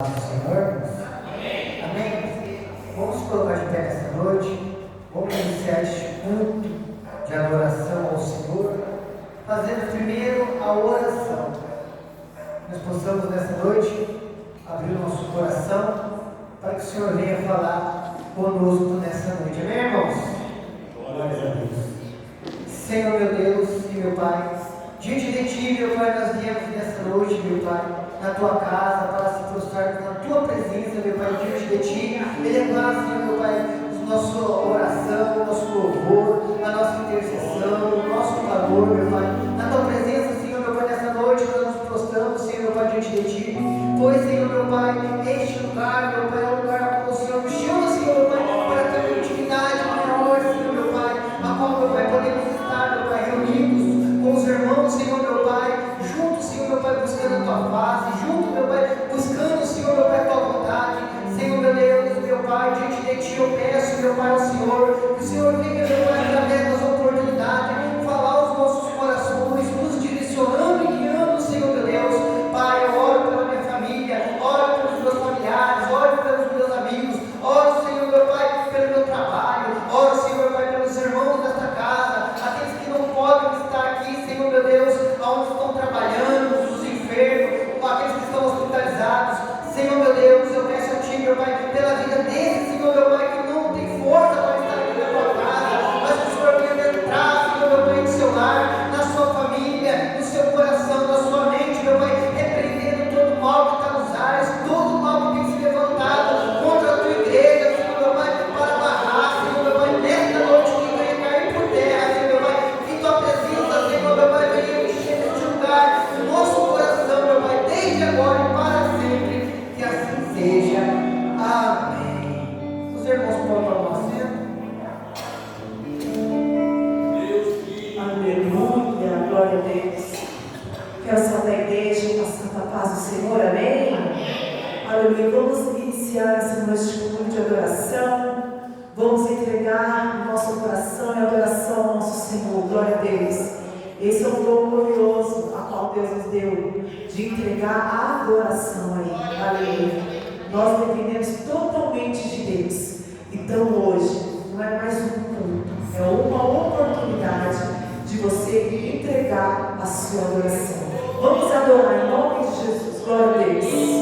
Senhor? Amém? Vamos colocar de pé nesta noite. Vamos iniciar este culto de adoração ao Senhor, fazendo primeiro a oração. Nós possamos nesta noite abrir o nosso coração para que o Senhor venha falar conosco nessa noite. Amém, irmãos? Glórias a Deus. Senhor, meu Deus e meu Pai, diante de Ti, meu Pai, nós viemos nessa noite, meu Pai, na Tua casa, para se prostrar na Tua presença, meu Pai, diante de Ti, elevar, Senhor, meu Pai, a nossa oração, o nosso louvor, a nossa intercessão, o nosso valor, meu Pai, na Tua presença, Senhor, meu Pai, nessa noite, nós nos prostramos, Senhor, meu Pai, diante de Ti, pois, Senhor, meu Pai, este lugar, meu Pai, é um lugar a qual o Senhor nos chama, Senhor, meu Pai, para ter uma intimidade maior, Senhor, meu Pai, a qual, meu Pai, podemos estar, meu Pai, reunidos com os irmãos, Senhor, meu Pai, juntos, Senhor, meu Pai, buscando a Tua face, junto, meu Pai, buscando, Senhor, meu Pai, a Tua vontade, Senhor, meu Deus, meu Pai, diante de Ti eu peço, meu Pai, ao Senhor, que o Senhor venha, meu Pai, através das oportunidades, falar aos nossos corações, nos direcionando e guiando, Senhor, meu Deus, Pai, eu oro pela minha família, oro pelos meus familiares, oro pelos meus amigos, oro, Senhor, meu Pai, pelo meu trabalho, oro, Senhor, meu Pai, pelos irmãos desta casa, aqueles que não podem estar aqui, Senhor, meu Deus, aonde estão trabalhando, os enfermos, aqueles que estão hospitalizados, Senhor, meu Deus, eu peço a Ti, meu Pai, pela vida desse, Senhor, meu Pai, que não tem força para estar aqui na Tua casa, mas que o Senhor venha entrar, Senhor, meu Pai, no seu lar, na sua família, no seu coração, na sua mente, meu Pai, repreendendo todo mal que está nos ares, todo mal que tem se levantado contra a Tua igreja, Senhor, meu Pai, para barrar, Senhor, meu Pai, nesta noite que venha cair por terra, Senhor, meu Pai, que Tua presença, Senhor, meu Pai, venha encher este lugar, o nosso coração, meu Pai, desde agora e para sempre, que assim seja. Amém. Os irmãos podem tomar assento. Aleluia, glória a Deus. Que a santa igreja, com a santa paz do Senhor, amém? Aleluia, vamos iniciar essa noite com culto de adoração. Vamos entregar o nosso coração e adoração ao nosso Senhor, glória a Deus. Esse é o dom glorioso a qual Deus nos deu, de entregar a adoração a Ele, aleluia. Nós dependemos totalmente de Deus. Então hoje não é mais um culto, é uma oportunidade de você entregar a sua adoração. Vamos adorar em nome de Jesus, glória a Deus.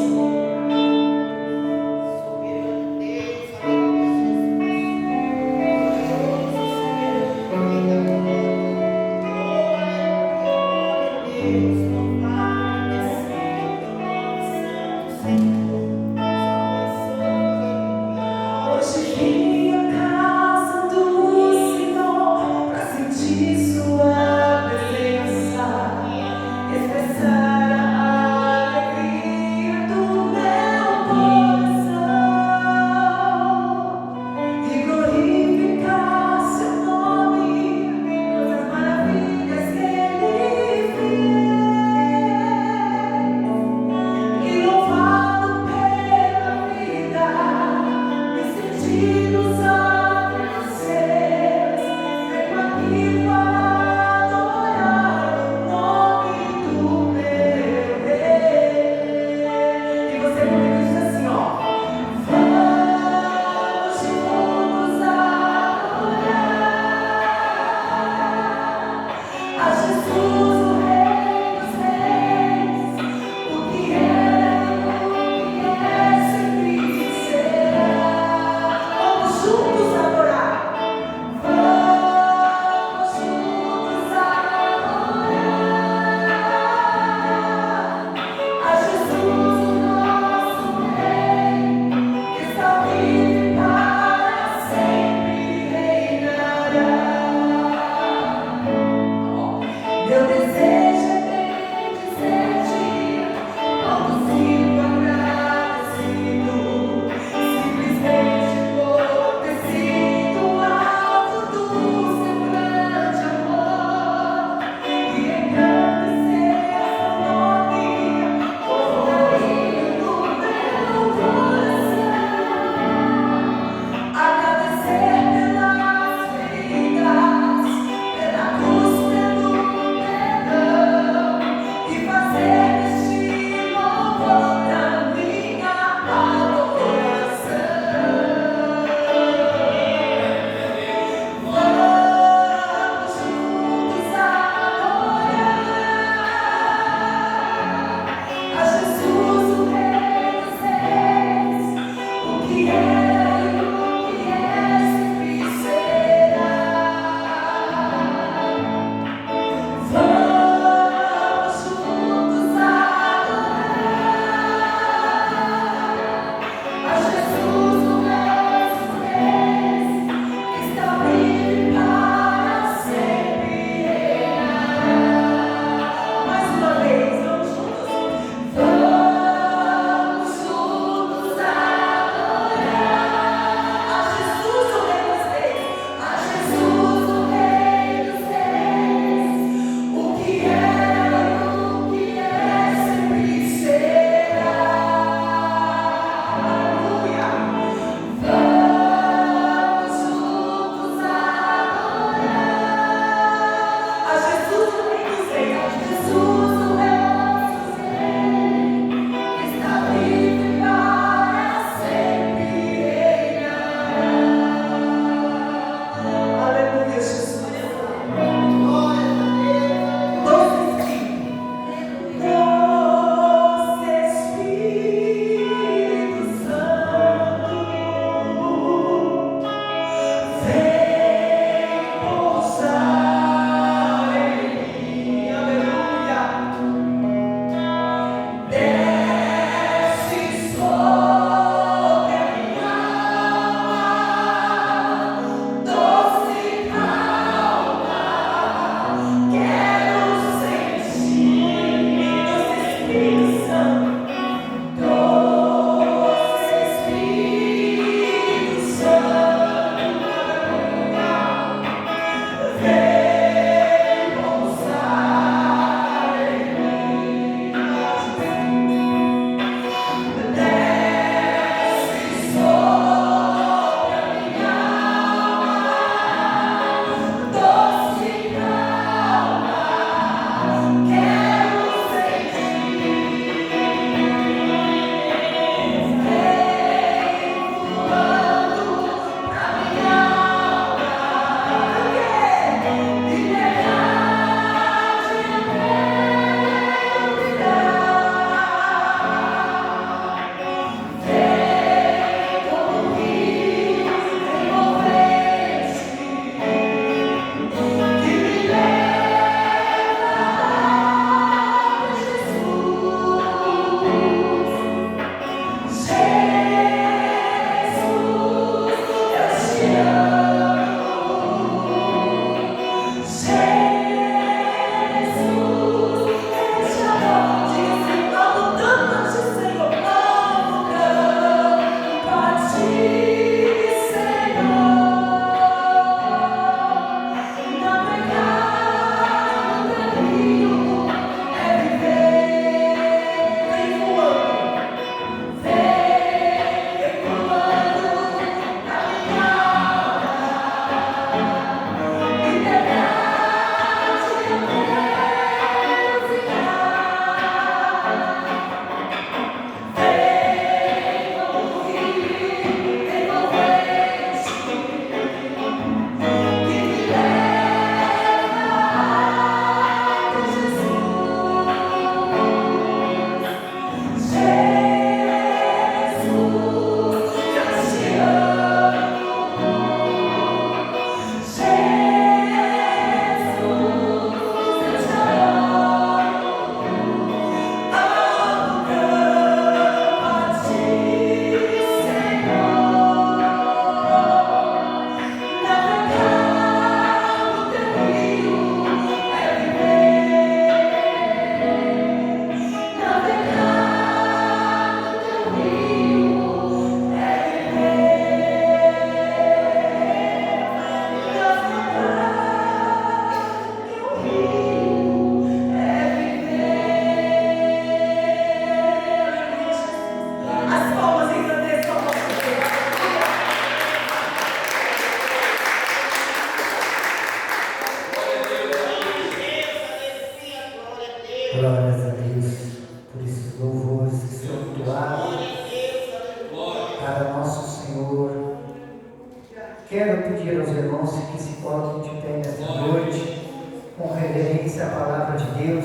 Quero pedir aos irmãos que se coloquem de pé nesta noite, com reverência à palavra de Deus.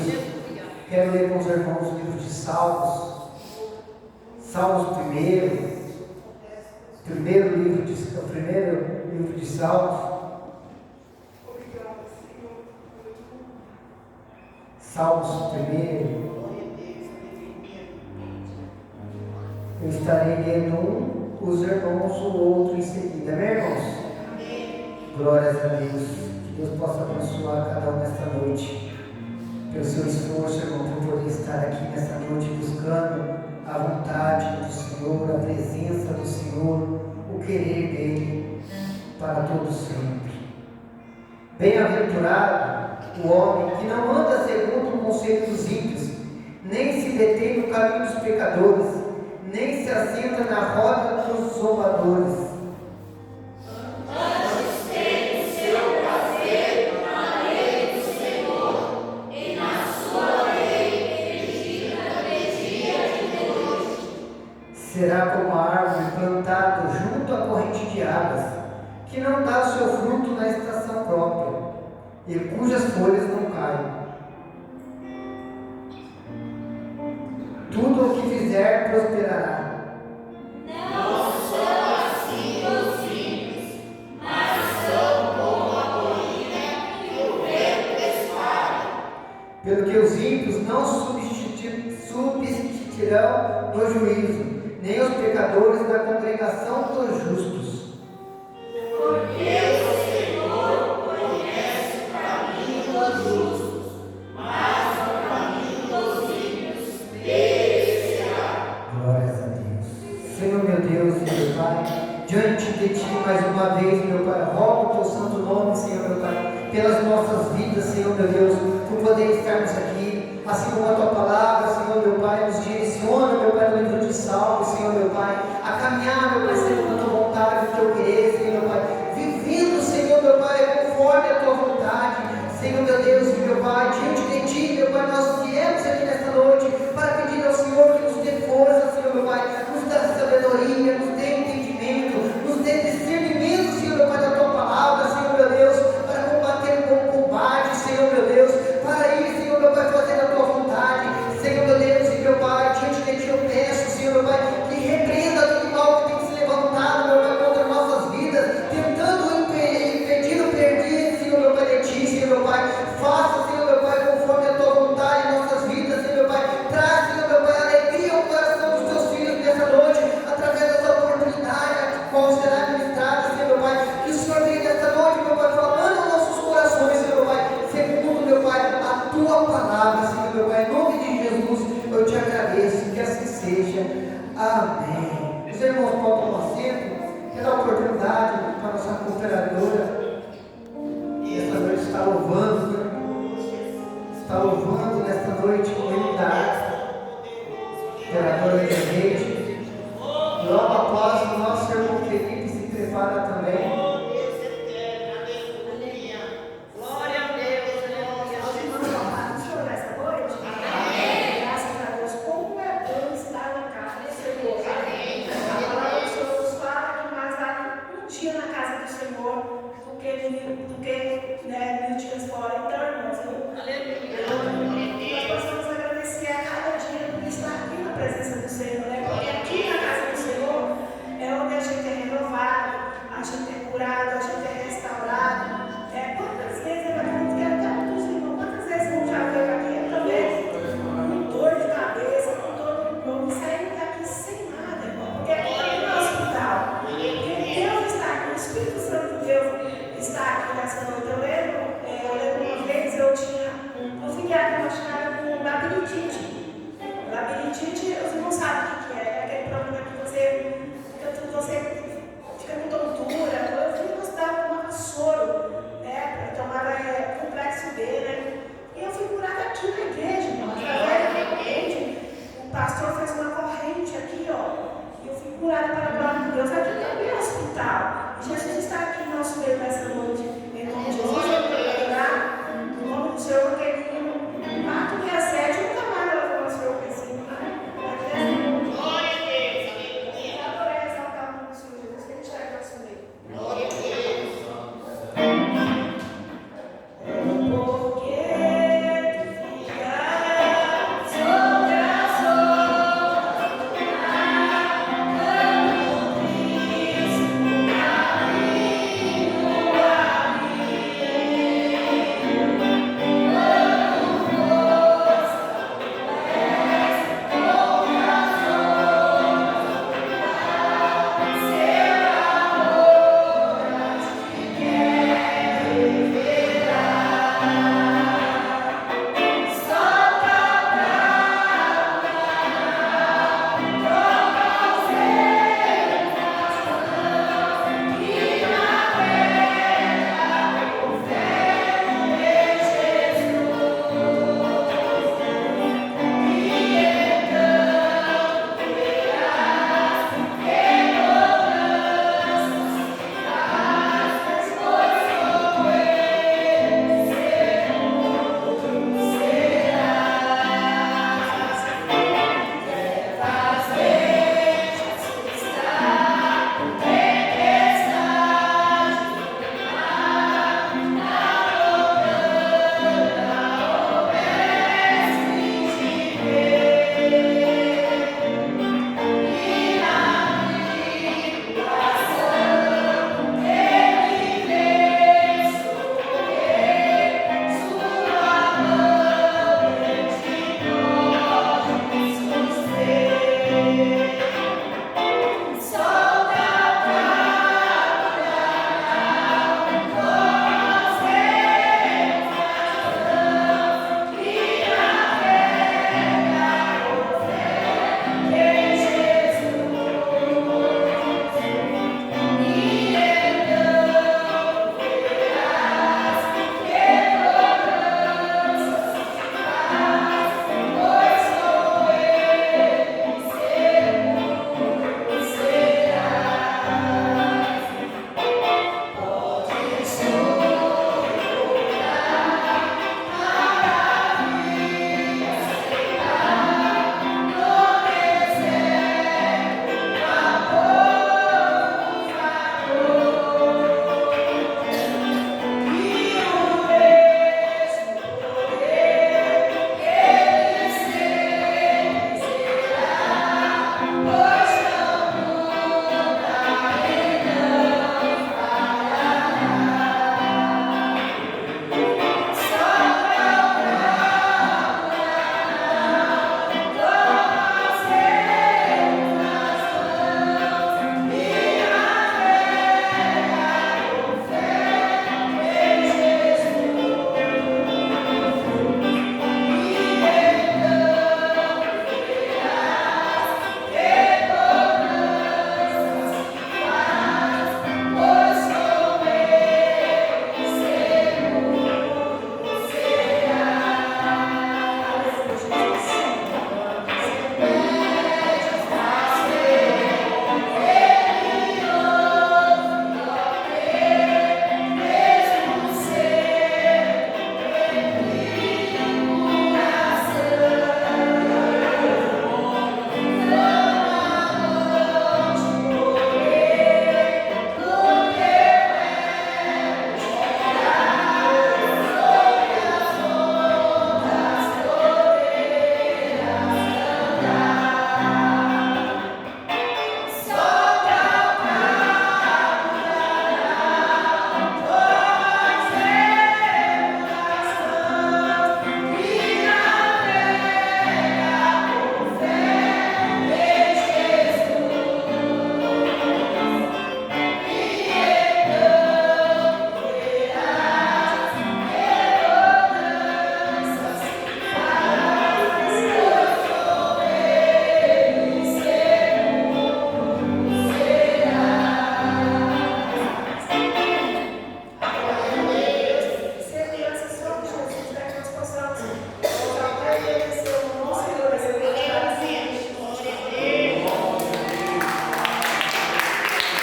Quero ler com os irmãos o livro de Salmos. Salmos o primeiro livro de Salmos. Salmos primeiro. Eu estarei lendo os irmãos o outro em seguida, amém, irmãos? Glórias a Deus. Que Deus possa abençoar cada um nesta noite. Pelo seu esforço, irmão, por poder estar aqui nesta noite buscando a vontade do Senhor, a presença do Senhor, o querer dele para todos sempre. Bem-aventurado o homem que não anda segundo o conselho dos ímpios, nem se detém no caminho dos pecadores, nem se assenta na roda dos zombadores. Antes tem o seu prazer na lei do Senhor, e na sua lei medita de dia e de noite. Será como a árvore plantada junto à corrente de águas, que não dá o seu fruto na estação própria, e cujas folhas não caem. Tudo o que fizer prosperará. Não são assim os ímpios, mas são como a colina que o vento espalha. Pelo que os ímpios não subsistirão no juízo, nem os pecadores na congregação dos justos. Porque o Senhor conhece o caminho dos justos, mas o caminho dos ímpios perecerá. Glórias a Deus. Senhor meu Deus e meu Pai, diante de Ti mais uma vez, meu Pai, rogo o Teu santo nome, Senhor meu Pai, pelas nossas vidas, Senhor meu Deus, por poder estarmos aqui, assim como a Tua palavra, Senhor meu Pai, nos direciona, meu Pai, no livro de Salmos, Senhor meu Pai, a caminhar, meu Pai, segundo a Tua vontade, o Teu querer, Senhor meu Pai, vivendo, Senhor meu Pai, conforme a Tua vontade, Senhor meu Deus e meu Pai, diante de Ti, meu Pai, nós viemos aqui nesta noite para pedir ao Senhor que nos dê força, Senhor meu Pai, nos dê sabedoria, nos dê entendimento, nos dê discernimento, Senhor meu Pai, da Tua palavra, Senhor meu Deus, para combater o bom combate, Senhor meu Deus, para ir, Senhor meu Pai, fazer a Tua vontade, Senhor meu Deus e meu Pai, diante de Ti eu peço, Senhor meu Pai, que repreenda todo mal que tem se levantado, meu Pai, contra nossas vidas, tentando impedir o perdido, Senhor meu Pai, de Ti, Senhor meu Pai, faça, Senhor meu Pai, conforme a Tua vontade em nossas vidas, Senhor meu Pai, traz, Senhor meu Pai, alegria ao coração dos Teus filhos nessa noite, através dessa oportunidade, a qual será ministrada, Senhor meu Pai, que o Senhor venha nessa noite, meu Pai, falando aos nossos corações, Senhor meu Pai, segundo, meu Pai, a Tua palavra, Senhor meu Pai, em nome de Jesus, eu Te agradeço, que assim seja, amém. Os irmãos podem tomar assento, quero dar oportunidade para a nossa cooperadora, esta noite está louvando nesta noite o hino da harpa, operadora de rede. Logo após o nosso irmão Felipe se prepara também. Glória a Deus.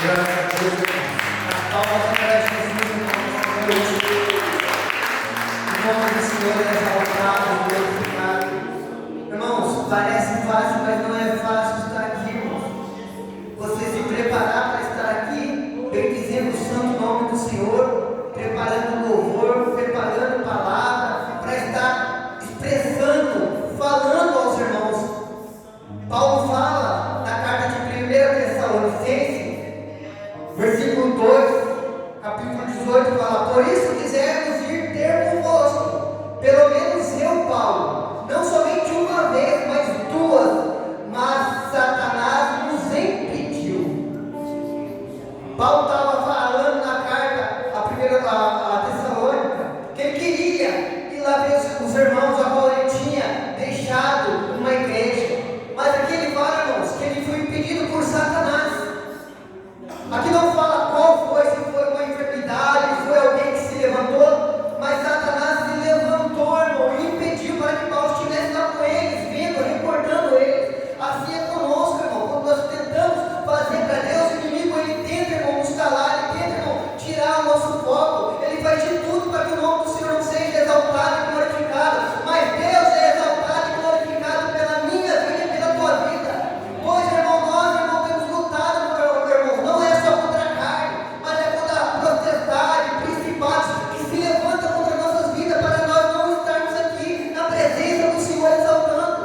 Graças a Deus, as palmas para Jesus, o nome do Senhor é exaltado, glorificado. Irmãos, parece fácil, mas não é fácil estar aqui, irmãos. Você se preparar para estar aqui, bendizendo o santo nome do Senhor, preparando louvor, preparando palavra, para estar expressando, falando aos irmãos. Paulo fala na carta de 1 Tessalonicenses, versículo 2, capítulo 18, fala: por isso quisemos ir ter convosco, pelo menos eu, Paulo, não somente uma vez, mas duas, mas Satanás nos impediu. Paulo estava falando na carta a Tessalônica que ele queria ir lá ver os irmãos a qual ele tinha deixado uma igreja. Mas aqui ele fala, irmãos, que ele foi impedido por Satanás. Aqui não fala qual foi, se foi uma enfermidade, se foi alguém que se levantou, mas Satanás se levantou, irmão, e impediu para que Paulo estivesse lá com eles, vendo, recordando eles. Assim é conosco, irmão, quando nós tentamos fazer para Deus, o inimigo, ele tenta, irmão, nos calar, ele tenta, irmão, tirar o nosso foco, ele faz de tudo para que o nome do Senhor não seja exaltado e glorificado, mas Deus é exaltado e glorificado pela minha vida e pela tua vida. Pois, irmão, nós, irmão, temos lutado, meu irmão, não é só contra a carne, mas é contra a potestade, principados que se levantam contra nossas vidas para nós não estarmos aqui na presença do Senhor exaltando.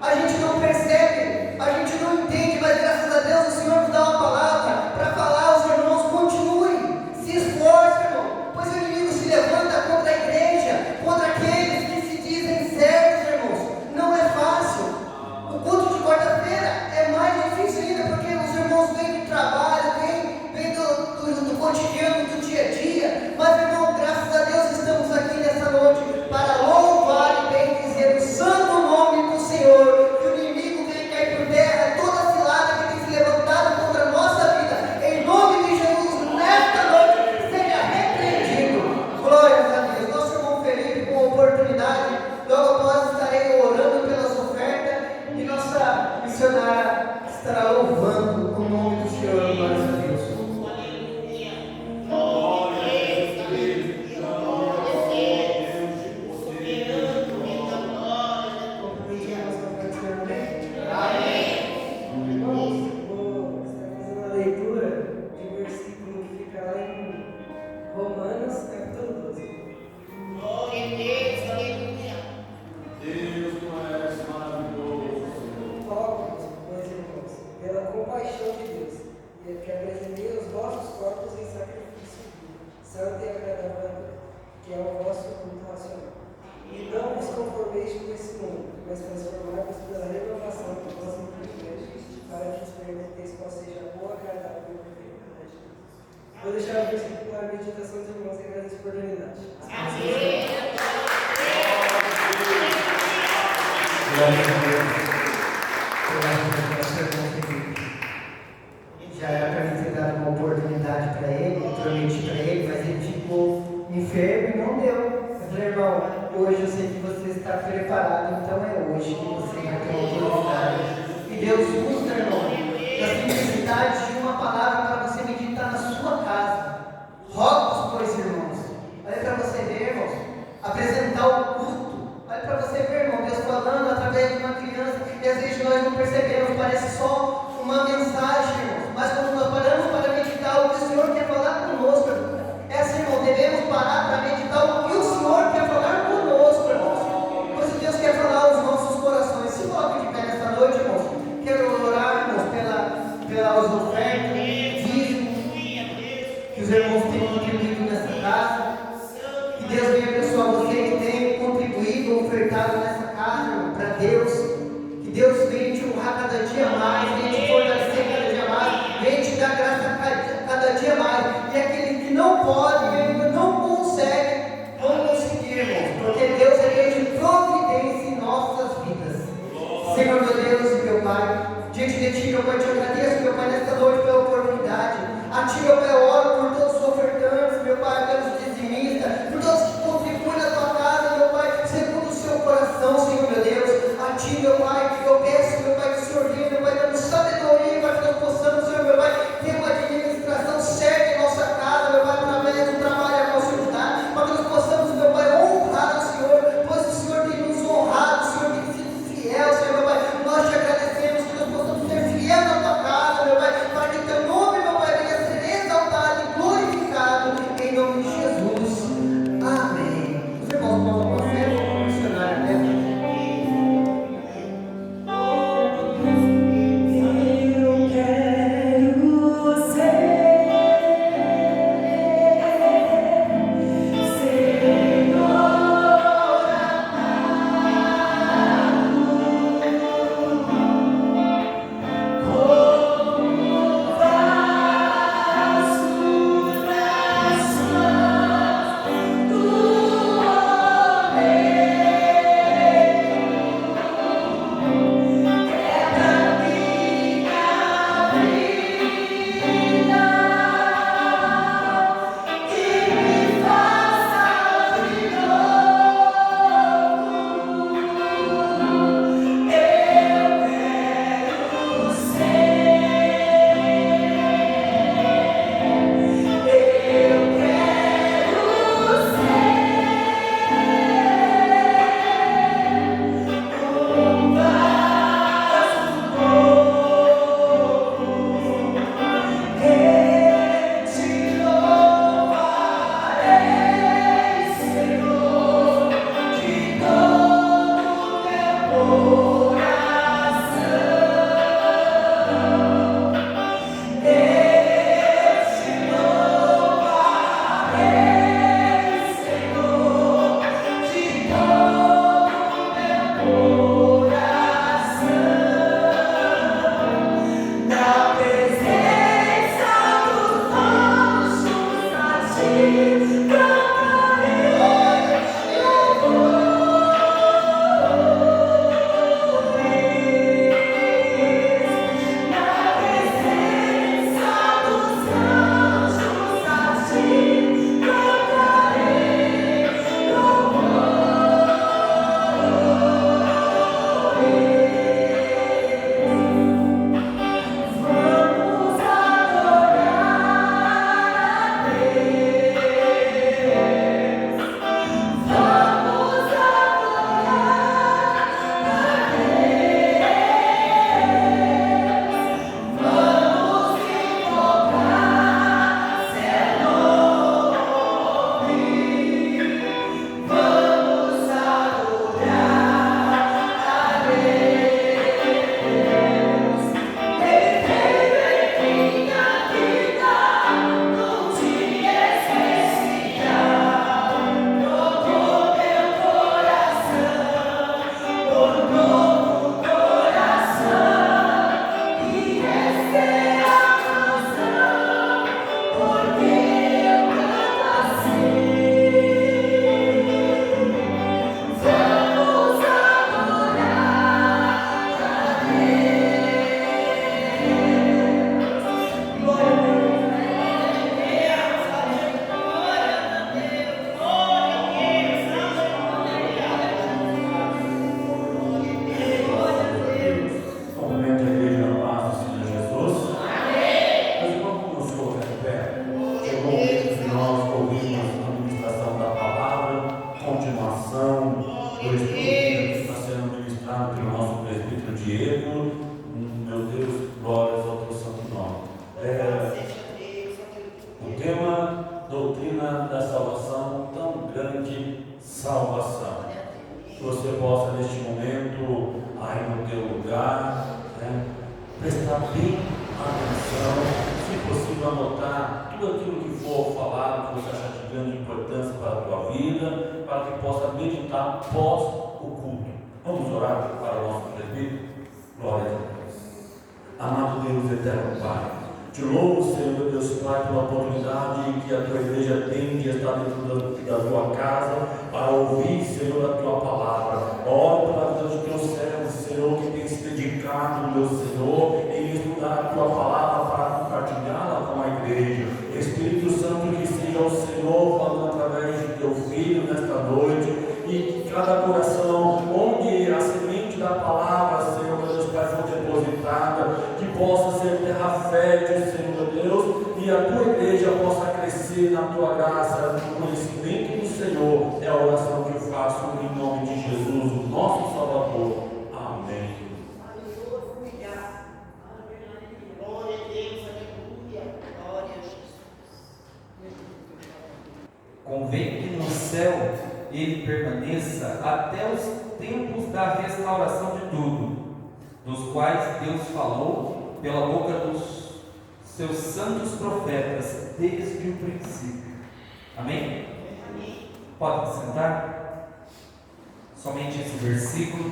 A gente não percebe, a gente não entende, mas graças a Deus o Senhor nos dá uma palavra para falar aos irmãos: continue, se esforce, irmão, pois o inimigo se levanta contra a igreja, contra aqueles que se dizem servos, irmãos. Não é fácil. O culto de quarta-feira é mais difícil ainda, porque os irmãos vêm do trabalho, vêm do cotidiano, do dia a dia. Mas, irmão, graças a Deus estamos aqui nessa noite para louvar e bendizer o santo nome do Senhor. Que o inimigo venha cair por terra, toda cilada que tem se levantado contra a nossa vida, em nome de Jesus, nesta noite, seja repreendido. Glórias a Deus. Nosso irmão Felipe, com a oportunidade, logo após estarei orando pelas ofertas e nossa missionária estará louvando o nome do Senhor. Glórias a Deus. A leitura de um versículo que fica lá em Romanos, capítulo 12. Deus, tu és maravilhoso. Rogo-vos, meus irmãos, pela compaixão de Deus, e que apresentei os vossos corpos em sacrifício vivo, santo e agradável, que é o vosso culto racional. E não vos conformeis com esse mundo, mas transformai-vos pela renovação do vosso entendimento, para que experimenteis qual seja a boa, agradável e perfeita vontade de Deus. Vou deixar o versículo para a meditação dos irmãos e agradeço a oportunidade. Glória a Deus. Nosso irmão Felipe. Já era para mim ter dado uma oportunidade para ele, eu prometi para ele, mas ele ficou enfermo e não deu. Eu falei: irmão, hoje eu sei que você está preparado, então é hoje que você vai ter uma oportunidade. E Deus usa, irmão, da simplicidade de uma palavra para você meditar na sua casa. Rogo-vos, pois, irmãos. Olha para você ver, irmãos, apresentar o culto. Olha para você ver, irmão, Deus falando através de uma criança, e às vezes nós não percebemos, parece só uma mensagem, irmãos, mas quando nós paramos para meditar o que o Senhor quer falar conosco, é assim, irmão, devemos parar para meditar o que o Senhor quer falar conosco, irmãos, pois Deus quer falar aos nossos corações. Se coloque de pé nesta noite, irmãos. Quero orar, irmãos, pelas ofertas, dízimo, que os irmãos têm contribuído nessa casa. Que Deus venha abençoar você que tem contribuído, ofertado nessa casa, irmão, para Deus. Que Deus venha te honrar cada dia mais, venha te fortalecer cada dia mais, venha te dar graça cada dia mais. E aquele que não pode, ainda não consegue, vão conseguir, irmãos, porque Deus é Deus de providência em nossas vidas. Senhor, meu Deus e meu Pai, diante de Ti, meu Pai, te agradeço, meu Pai, nesta noite pela oportunidade. A Ti, meu Pai, eu oro por todos os ofertantes, meu Pai, pelos dizimistas, por todos que contribuem na Tua casa, meu Pai, segundo o Seu coração, Senhor, meu Deus. A Ti, meu Pai, que eu peço, meu Pai, que o Senhor venha, meu Pai, dando sabedoria anotar tudo aquilo que for falado, que você achar de grande importância para a tua vida, para que possa meditar após o culto. Vamos orar para o nosso presbítero? Glória a Deus. Amado Deus eterno Pai, te louvo, Senhor meu Deus Pai, pela oportunidade que a tua igreja tem de estar dentro da tua casa para ouvir, Senhor, a tua palavra. Oro pela vida dos teus servos, Senhor, que tem se dedicado, meu Senhor, em estudar a tua palavra para compartilhá-la com a igreja. Espírito Santo, que seja o Senhor falando através de teu Filho nesta noite, e que cada coração, onde a semente da palavra, Senhor, meu Deus Pai, for depositada, que possa ser terra fértil, Senhor meu Deus, e a tua igreja possa crescer na tua graça, no conhecimento do Senhor. É a oração que eu faço em nome de Jesus, o nosso Salvador. Amém. Aleluia. Glória a Deus, aleluia. Glória a Jesus. Convém que no céu ele permaneça até os tempos da restauração de tudo, dos quais Deus falou pela boca dos seus santos profetas desde o princípio. Amém? Pode sentar? Somente esse versículo.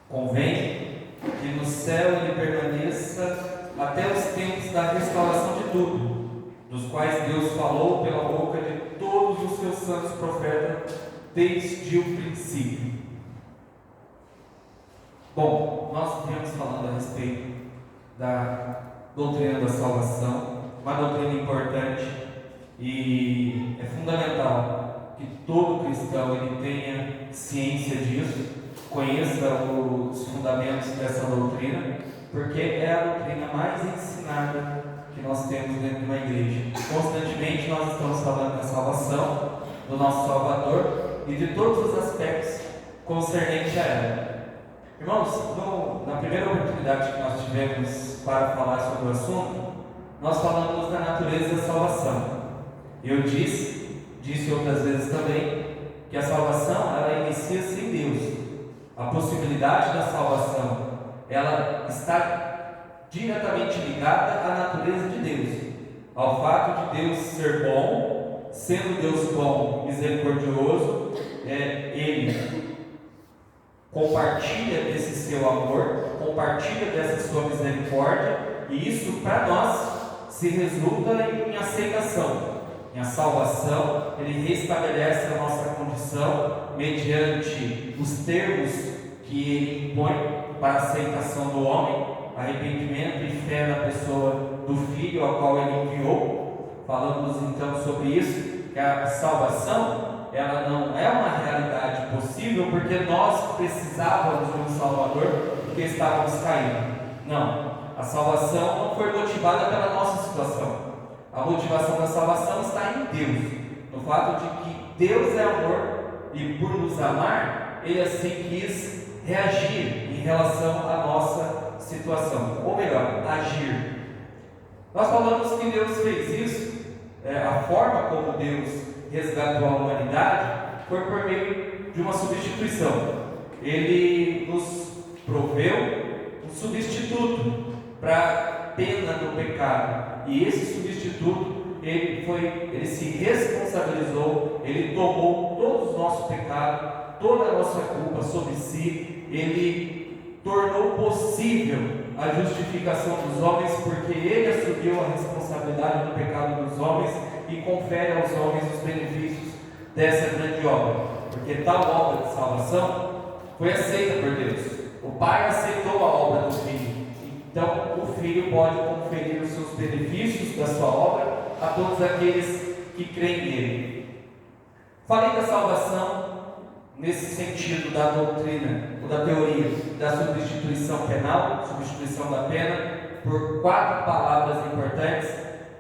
Convém que no céu ele permaneça até os tempos da restauração de tudo, dos quais Deus falou pela boca de todos os seus santos profetas desde o princípio. Bom, nós viemos falando a respeito da doutrina da salvação, uma doutrina importante, e é fundamental que todo cristão ele tenha ciência disso, conheça os fundamentos dessa doutrina, porque é a doutrina mais ensinada que nós temos dentro de uma igreja. Constantemente nós estamos falando da salvação, do nosso Salvador e de todos os aspectos concernentes a ela. Irmãos, na primeira oportunidade que nós tivemos para falar sobre o assunto, nós falamos da natureza da salvação. Eu disse outras vezes também, que a salvação ela inicia-se em Deus. A possibilidade da salvação ela está diretamente ligada à natureza de Deus, ao fato de Deus ser bom, sendo Deus bom, misericordioso, Ele compartilha desse seu amor, compartilha dessa sua misericórdia, e isso para nós se resulta em aceitação, em a salvação. Ele restabelece a nossa condição mediante os termos que Ele impõe para a aceitação do homem, arrependimento e fé na pessoa do Filho ao qual Ele enviou. Falamos então sobre isso, que a salvação ela não é uma realidade possível porque nós precisávamos de um Salvador porque estávamos caindo. Não, a salvação não foi motivada pela nossa situação. A motivação da salvação está em Deus, no fato de que Deus é amor e por nos amar, Ele assim quis reagir em relação à nossa situação, ou melhor, agir. Nós falamos que Deus fez isso, a forma como Deus resgatou a humanidade foi por meio de uma substituição. Ele nos proveu um substituto para a pena do pecado, e esse substituto ele se responsabilizou, ele tomou todos os nossos pecados, toda a nossa culpa sobre si, ele tornou possível a justificação dos homens, porque ele assumiu a responsabilidade do pecado dos homens e confere aos homens os benefícios dessa grande obra, porque tal obra de salvação foi aceita por Deus. O Pai aceitou a obra do Filho, então o Filho pode conferir os seus benefícios da sua obra a todos aqueles que creem nele. Falei da salvação nesse sentido da doutrina, ou da teoria da substituição penal, substituição da pena, por 4 palavras importantes,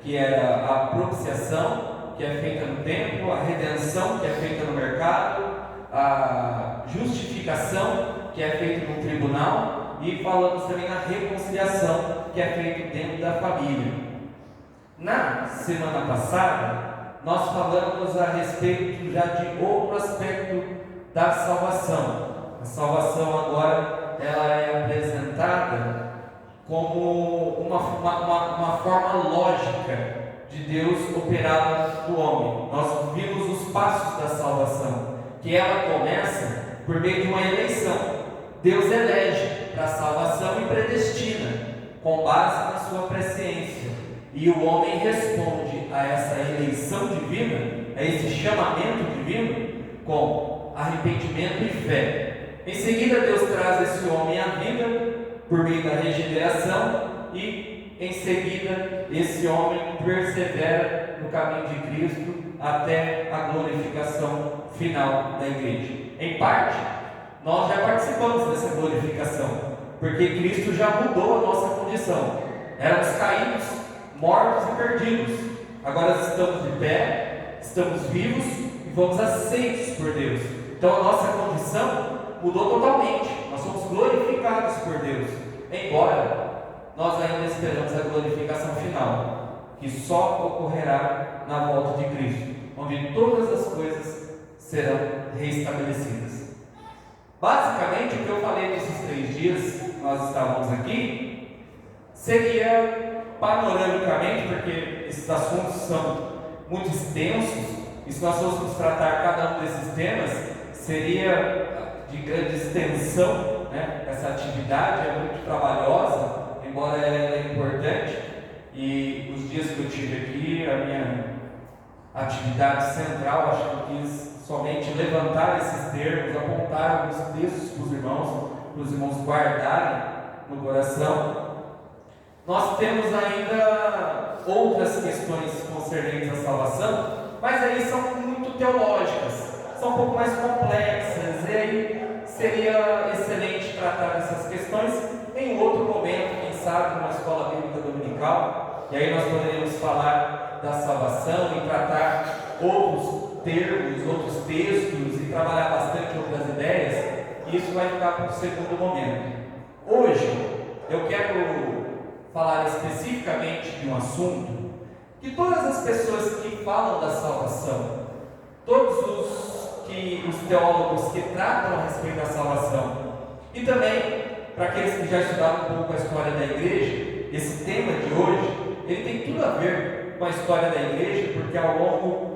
que era a propiciação, que é feita no templo, a redenção, que é feita no mercado, a justificação, que é feita no tribunal, e falamos também na reconciliação, que é feita dentro da família. Na semana passada, nós falamos a respeito já de outro aspecto da salvação. A salvação agora ela é apresentada como uma forma lógica de Deus operar no homem. Nós vimos os passos da salvação, que ela começa por meio de uma eleição. Deus elege para a salvação e predestina, com base na sua presciência. E o homem responde a essa eleição divina, a esse chamamento divino, com arrependimento e fé. Em seguida, Deus traz esse homem à vida por meio da regeneração e, em seguida, esse homem persevera no caminho de Cristo até a glorificação final da igreja. Em parte, nós já participamos dessa glorificação, porque Cristo já mudou a nossa condição. Éramos caídos, mortos e perdidos. Agora estamos de pé, estamos vivos e fomos aceitos por Deus. Então a nossa condição mudou totalmente. Nós somos glorificados por Deus, embora nós ainda esperamos a glorificação final, que só ocorrerá na volta de Cristo, onde todas as coisas serão reestabelecidas. Basicamente, o que eu falei nesses 3 dias que nós estávamos aqui seria panoramicamente, porque esses assuntos são muito extensos, e se nós fôssemos tratar cada um desses temas, seria de grande extensão, né? Essa atividade é muito trabalhosa, embora ela é importante, e os dias que eu tive aqui, a minha atividade central, acho que eu quis somente levantar esses termos, apontar alguns textos para os irmãos guardarem no coração. Nós temos ainda outras questões concernentes à salvação, mas aí são muito teológicas, são um pouco mais complexas, e aí seria excelente tratar dessas questões em outro momento, quem sabe numa escola bíblica dominical, e aí nós poderíamos falar da salvação e tratar outros termos, outros textos e trabalhar bastante outras ideias, e isso vai ficar para o segundo momento. Hoje eu quero falar especificamente de um assunto que todas as pessoas que falam da salvação, todos os teólogos que tratam a respeito da salvação, e também para aqueles que já estudaram um pouco a história da igreja, esse tema de hoje, ele tem tudo a ver com a história da igreja, porque ao longo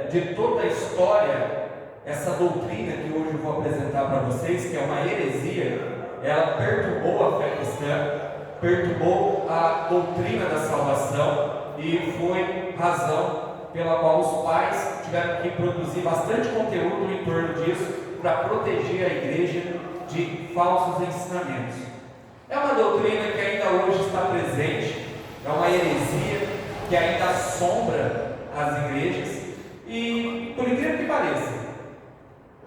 de toda a história, essa doutrina que hoje eu vou apresentar para vocês, que é uma heresia, ela perturbou a fé cristã, perturbou a doutrina da salvação, e foi razão pela qual os pais tiveram que produzir bastante conteúdo em torno disso para proteger a igreja de falsos ensinamentos. É uma doutrina que ainda hoje está presente, é uma heresia que ainda assombra as igrejas, e por incrível que pareça,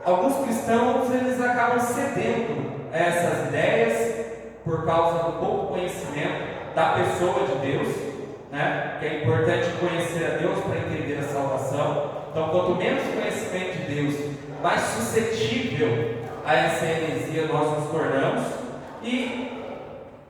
alguns cristãos eles acabam cedendo a essas ideias por causa do pouco conhecimento da pessoa de Deus, né? Que é importante conhecer a Deus para entender a salvação. Então, quanto menos conhecimento de Deus, mais suscetível a essa heresia nós nos tornamos. E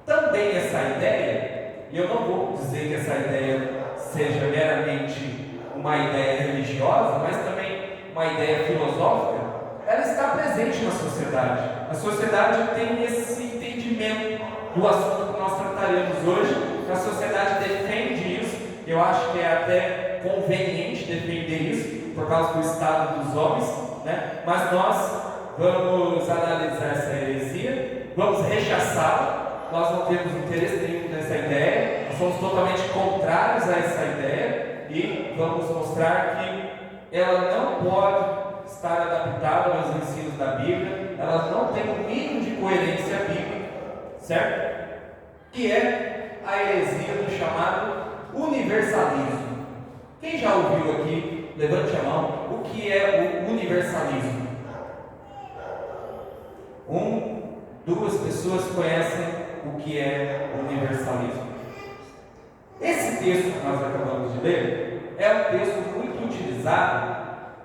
também essa ideia, e eu não vou dizer que essa ideia seja meramente uma ideia religiosa, mas também uma ideia filosófica, ela está presente na sociedade. A sociedade tem esse entendimento do assunto que nós trataremos hoje, que a sociedade defende isso. Eu acho que é até conveniente defender isso, por causa do estado dos homens, né? Mas nós vamos analisar essa heresia, vamos rechaçá-la, nós não temos interesse nenhum nessa ideia, nós somos totalmente contrários a essa ideia, e vamos mostrar que ela não pode estar adaptada aos ensinos da Bíblia, ela não tem o mínimo de coerência bíblica, certo? Que é a heresia do chamado universalismo. Quem já ouviu aqui, levante a mão, o que é o universalismo? 2 pessoas conhecem o que é o universalismo. Esse texto que nós acabamos de ler é um texto muito utilizado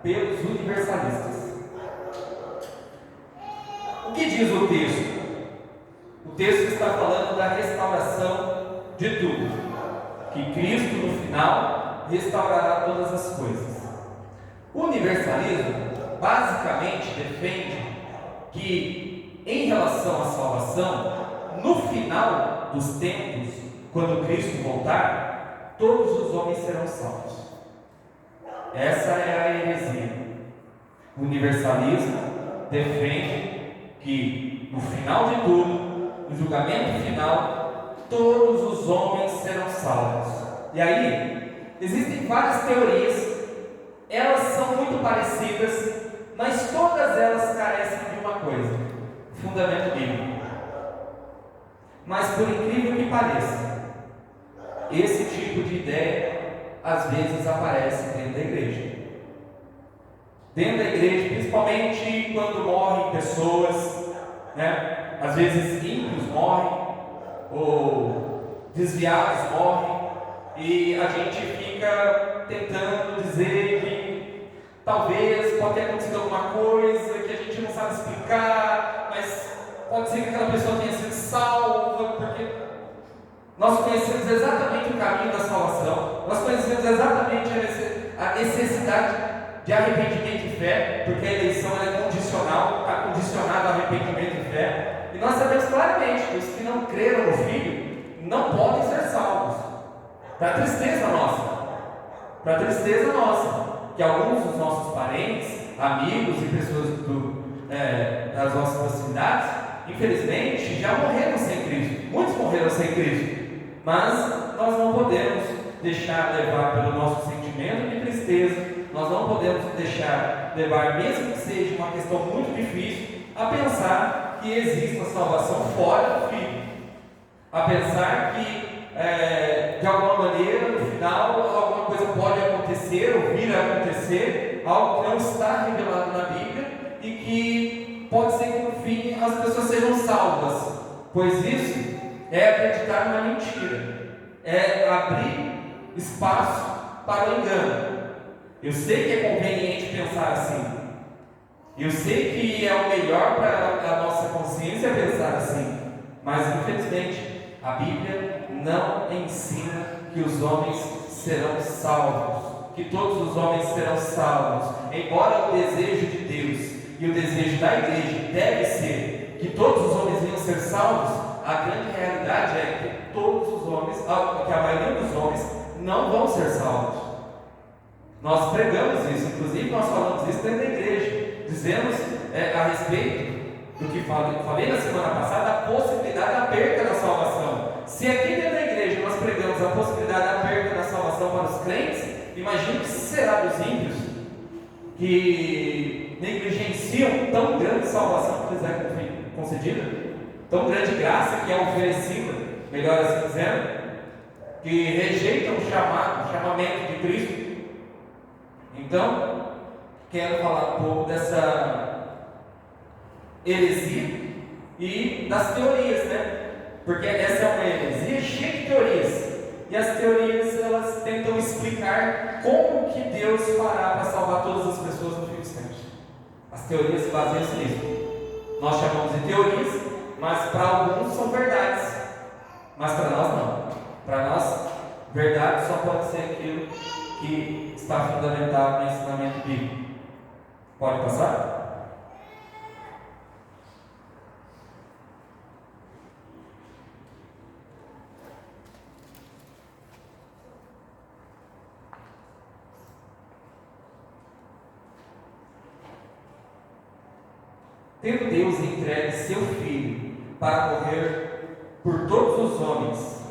pelos universalistas. O que diz o texto? O texto está falando da restauração de tudo, que Cristo no final restaurará todas as coisas. O universalismo basicamente defende que, em relação à salvação, no final dos tempos, quando Cristo voltar, todos os homens serão salvos. Essa é a heresia. O universalismo defende que no final de tudo, no julgamento final, todos os homens serão salvos. E aí, existem várias teorias, elas são muito parecidas, mas todas elas carecem de uma coisa: fundamento bíblico. Mas por incrível que pareça, esse tipo de ideia às vezes aparece dentro da igreja. Dentro da igreja, principalmente quando morrem pessoas, né? Às vezes ímpios morrem, ou desviados morrem, e a gente fica tentando dizer que talvez pode ter acontecido alguma coisa que a gente não sabe explicar, mas pode ser que aquela pessoa tenha sido salva, porque nós conhecemos exatamente o caminho da salvação, nós conhecemos exatamente a necessidade de arrependimento e fé, porque a eleição é condicional, está condicionada ao arrependimento e fé, e nós sabemos claramente que os que não creram no Filho não podem ser salvos, para tristeza nossa, que alguns dos nossos parentes, amigos e pessoas das nossas proximidades, infelizmente, já morreram sem Cristo. Muitos morreram sem Cristo. Mas nós não podemos deixar levar pelo nosso sentimento de tristeza, nós não podemos deixar levar, mesmo que seja uma questão muito difícil, a pensar que existe a salvação fora do Filho. A pensar que, de alguma maneira, no final, alguma coisa pode acontecer ou vir a acontecer, algo que não está revelado na Bíblia e que pode ser que no fim as pessoas sejam salvas, pois isso é acreditar numa mentira, é abrir espaço para o engano. Eu sei que é conveniente pensar assim, eu sei que é o melhor para a nossa consciência pensar assim, mas infelizmente a Bíblia não ensina que os homens serão salvos, que todos os homens serão salvos, embora o desejo de Deus e o desejo da igreja deve ser que todos os homens venham ser salvos, a grande realidade é que todos os homens, que a maioria dos homens não vão ser salvos. Nós pregamos isso, inclusive nós falamos isso dentro da igreja, dizemos a respeito do que falei na semana passada, a possibilidade da perca da salvação. Se aqui dentro da igreja nós pregamos a possibilidade da perca da salvação para os crentes, imagine o que será dos ímpios que negligenciam tão grande salvação que lhes é concedida, tão grande graça que é oferecida, melhor assim dizendo, que rejeitam o chamamento de Cristo. Então, quero falar um pouco dessa heresia e das teorias, né? Porque essa é uma heresia cheia de teorias. E as teorias, elas tentam explicar como que Deus fará para salvar todas as pessoas no fim dos tempos. As teorias se baseiam nisso. Nós chamamos de teorias, mas para alguns são verdades. Mas para nós não. Para nós, verdade só pode ser aquilo que está fundamentado no ensinamento bíblico. Pode passar? Tendo Deus entregue seu Filho para morrer por todos os homens,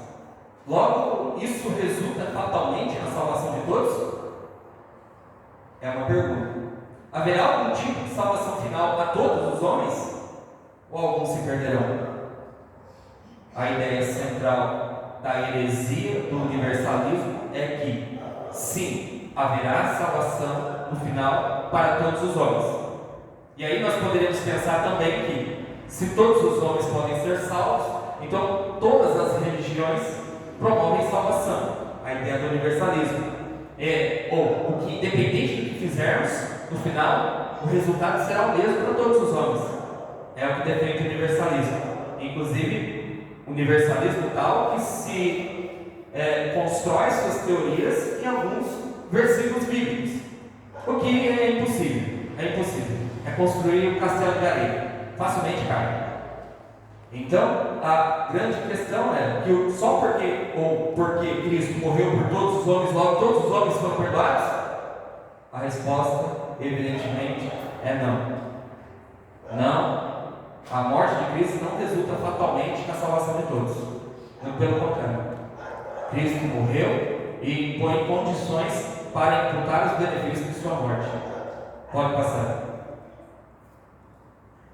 logo isso resulta fatalmente na salvação de todos? É uma pergunta. Haverá algum tipo de salvação final a todos os homens? Ou alguns se perderão? A ideia central da heresia do universalismo é que, sim, haverá salvação no final para todos os homens. E aí nós poderíamos pensar também que, se todos os homens podem ser salvos, então todas as religiões promovem salvação. A ideia do universalismo o que, independente do que fizermos, no final, o resultado será o mesmo para todos os homens. É o que defende o universalismo. Inclusive, universalismo tal que se constrói suas teorias em alguns versículos bíblicos. O que é impossível. É impossível. É construir um castelo de areia. Facilmente cai. Então, a grande questão é que só porque Cristo morreu por todos os homens, logo todos os homens foram perdoados? A resposta, evidentemente, é não. Não. A morte de Cristo não resulta fatalmente na salvação de todos. Não, pelo contrário. Cristo morreu e impõe condições para imputar os benefícios de sua morte. Pode passar.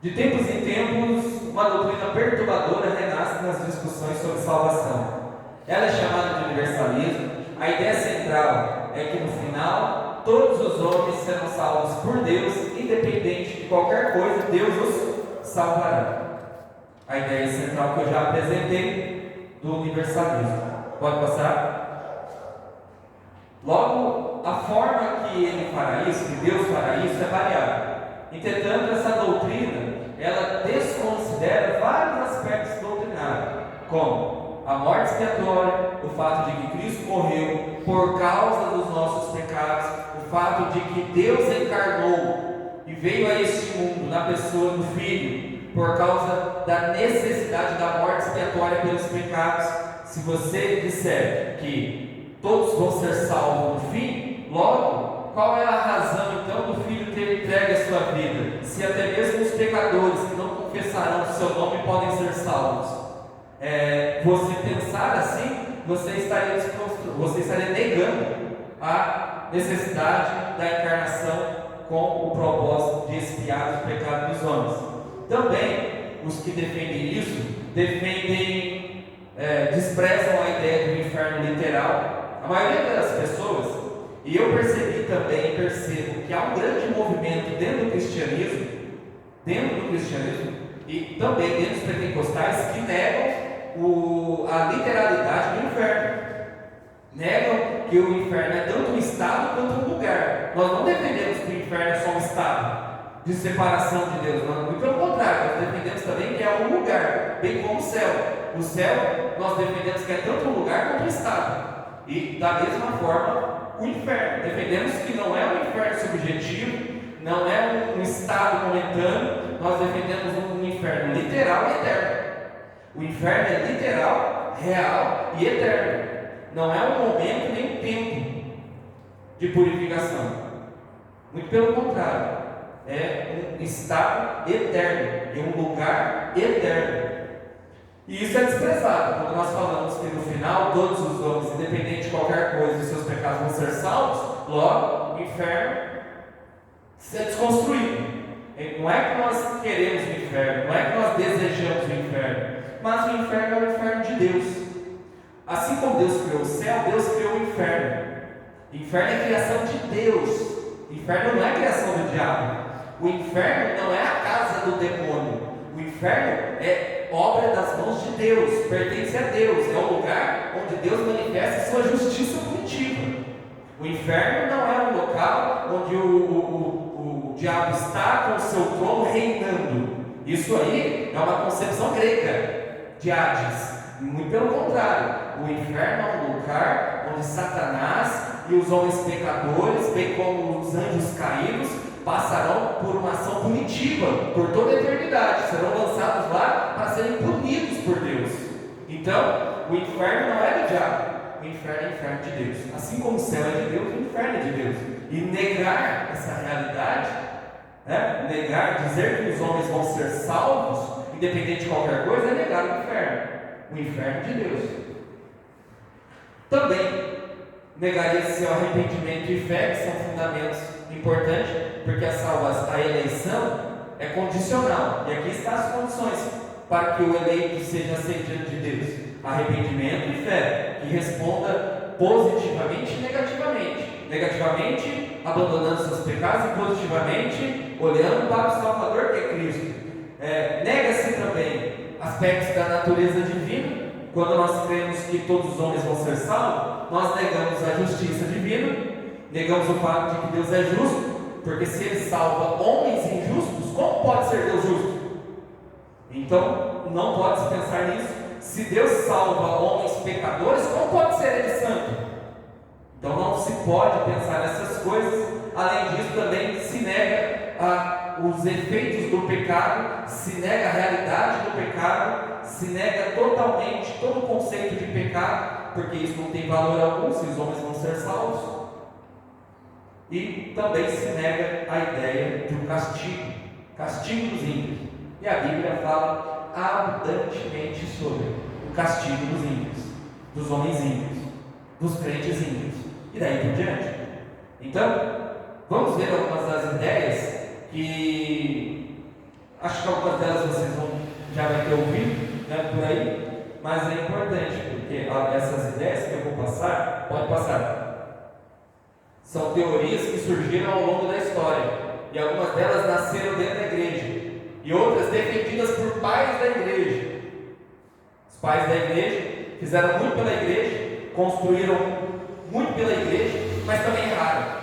De tempos em tempos, uma doutrina perturbadora renasce nas discussões sobre salvação. Ela é chamada de universalismo. A ideia central é que no final, todos os homens serão salvos por Deus, independente de qualquer coisa, Deus os salvará. A ideia central que eu já apresentei do universalismo. Pode passar? Logo, a forma que ele fará isso, que Deus fará isso, é variável. Entretanto, essa doutrina, ela desconsidera vários aspectos doutrinários, como a morte expiatória, o fato de que Cristo morreu por causa dos nossos pecados, o fato de que Deus encarnou e veio a este mundo na pessoa do Filho, por causa da necessidade da morte expiatória pelos pecados. Se você disser que todos vão ser salvos no fim, logo, qual é a razão então do Filho ter entregue a sua vida? Se até mesmo os pecadores que não confessarão o seu nome podem ser salvos. Você pensar assim, você estaria negando a necessidade da encarnação com o propósito de expiar os pecados dos homens. Também, os que defendem isso, desprezam a ideia do inferno literal. A maioria das pessoas, e eu percebo que há um grande movimento dentro do cristianismo, e também dentro dos pentecostais, que negam a literalidade do inferno. Negam que o inferno é tanto um estado quanto um lugar. Nós não defendemos que o inferno é só um estado de separação de Deus, muito pelo contrário, nós defendemos também que é um lugar, bem como o céu. O céu, nós defendemos que é tanto um lugar quanto um estado. E da mesma forma, o inferno, defendemos que não é um inferno subjetivo, não é um estado momentâneo, nós defendemos um inferno literal e eterno. O inferno é literal, real e eterno. Não é um momento nem um tempo de purificação. Muito pelo contrário, é um estado eterno, é um lugar eterno. E isso é desprezado quando nós falamos que no final todos os homens, independente de qualquer coisa, os seus pecados vão ser salvos. Logo, o inferno é desconstruído. Não é que nós queremos o inferno, não é que nós desejamos o inferno, mas o inferno é o inferno de Deus. Assim como Deus criou o céu, Deus criou o inferno. O inferno é criação de Deus. O inferno não é criação do diabo. O inferno não é a casa do demônio. O inferno é obra das mãos de Deus, pertence a Deus. É o lugar onde Deus manifesta sua justiça punitiva. O inferno não é um local onde o diabo está com o seu trono reinando. Isso aí é uma concepção grega de Hades. Muito pelo contrário, o inferno é um lugar onde Satanás e os homens pecadores, bem como os anjos caídos, passarão por uma ação punitiva por toda a eternidade, serão lançados lá para serem punidos por Deus. Então, o inferno não é do diabo, o inferno é o inferno de Deus. Assim como o céu é de Deus, o inferno é de Deus. E negar essa realidade, dizer que os homens vão ser salvos, independente de qualquer coisa, é negar o inferno de Deus. Também negaria-se ao arrependimento e fé, que são fundamentos importantes, porque a eleição é condicional, e aqui estão as condições para que o eleito seja aceito diante de Deus: arrependimento e fé, que responda positivamente e negativamente. Negativamente, abandonando seus pecados, e positivamente, olhando para o Salvador, que é Cristo. Nega-se também aspectos da natureza divina. Quando nós cremos que todos os homens vão ser salvos, nós negamos a justiça divina, negamos o fato de que Deus é justo, porque se Ele salva homens injustos, como pode ser Deus justo? Então, não pode se pensar nisso. Se Deus salva homens pecadores, como pode ser Ele santo? Então não se pode pensar nessas coisas. Além disso, também se nega os efeitos do pecado, se nega a realidade do pecado, se nega totalmente todo o conceito de pecado, porque isso não tem valor algum se os homens vão ser salvos. E também se nega a ideia de um castigo dos ímpios. E a Bíblia fala abundantemente sobre o castigo dos ímpios, dos homens ímpios, dos crentes ímpios, e daí por diante. Então, vamos ver algumas das ideias que acho que algumas delas vocês já vai ter ouvido, né, por aí, mas é importante, porque essas ideias que eu vou passar, pode passar, são teorias que surgiram ao longo da história, e algumas delas nasceram dentro da igreja, e outras defendidas por pais da igreja. Os pais da igreja fizeram muito pela igreja, construíram muito pela igreja, mas também erraram.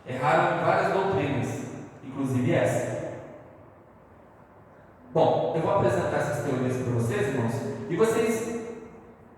Erraram em várias doutrinas, inclusive essa. Bom, eu vou apresentar essas teorias para vocês, irmãos, e vocês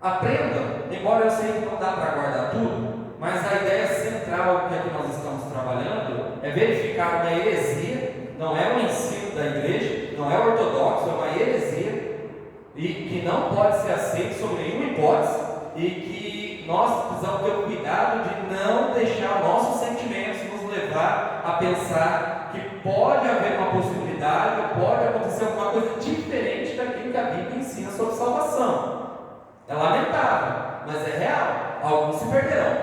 aprendam, embora eu sei que não dá para guardar tudo, mas a ideia central que aqui nós estamos trabalhando é verificar uma heresia, não é um ensino da igreja, não é ortodoxo, é uma heresia, e que não pode ser aceito sob nenhuma hipótese, e que nós precisamos ter o cuidado de não deixar nossos sentimentos nos levar a pensar que pode haver uma possibilidade, ou pode acontecer alguma coisa diferente daquilo que a Bíblia ensina sobre salvação. É lamentável, mas é real. Alguns se perderão,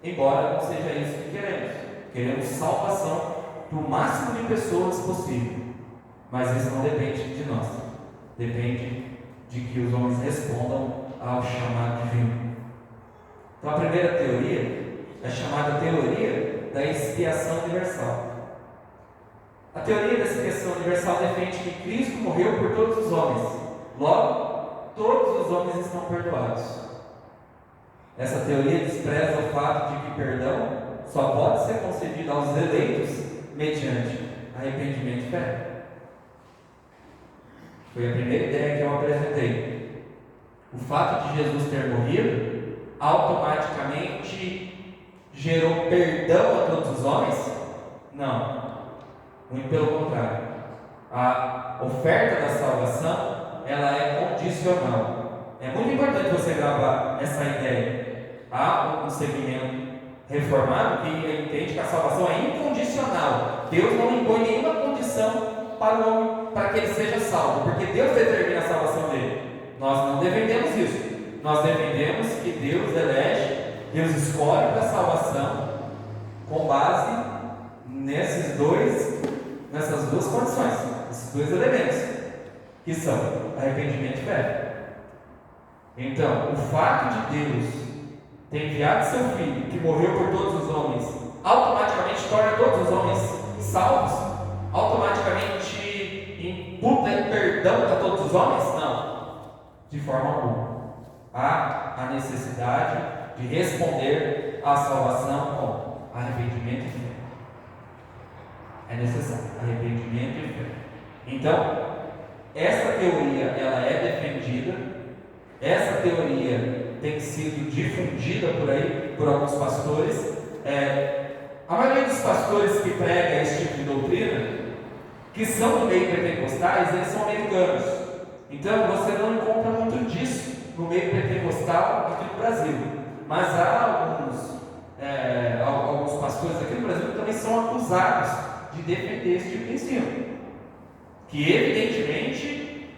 embora não seja isso que queremos. Queremos salvação para o máximo de pessoas possível, mas isso não depende de nós, depende de que os homens respondam ao chamado divino. Então a primeira teoria é chamada teoria da expiação universal. A teoria da expiação universal defende que Cristo morreu por todos os homens, logo todos os homens estão perdoados. Essa teoria despreza o fato de que perdão só pode ser concedido aos eleitos mediante arrependimento e fé. Foi a primeira ideia que eu apresentei. O fato de Jesus ter morrido automaticamente gerou perdão a todos os homens? Não. Muito pelo contrário. A oferta da salvação, ela é condicional. É muito importante você gravar essa ideia. Há um segmento reformado que entende que a salvação é incondicional. Deus não impõe nenhuma condição para o homem para que ele seja salvo, porque Deus determina a salvação dele. Nós não defendemos isso. Nós defendemos que Deus elege, Deus escolhe para a salvação com base nessas duas condições, esses dois elementos, que são arrependimento e fé. Então, o fato de Deus ter enviado seu Filho, que morreu por todos os homens, automaticamente torna todos os homens salvos? Automaticamente imputa perdão a todos os homens? Não, de forma alguma. Há a necessidade de responder à salvação com arrependimento e fé. É necessário arrependimento e fé. Então, essa teoria ela é defendida, essa teoria tem sido difundida por aí, por alguns pastores. A maioria dos pastores que pregam esse tipo de doutrina, que são do meio pentecostais, eles são americanos. Então, você não encontra muito disso no meio pentecostal aqui no Brasil. Mas há alguns pastores aqui no Brasil que também são acusados de defender esse tipo de ensino, que evidentemente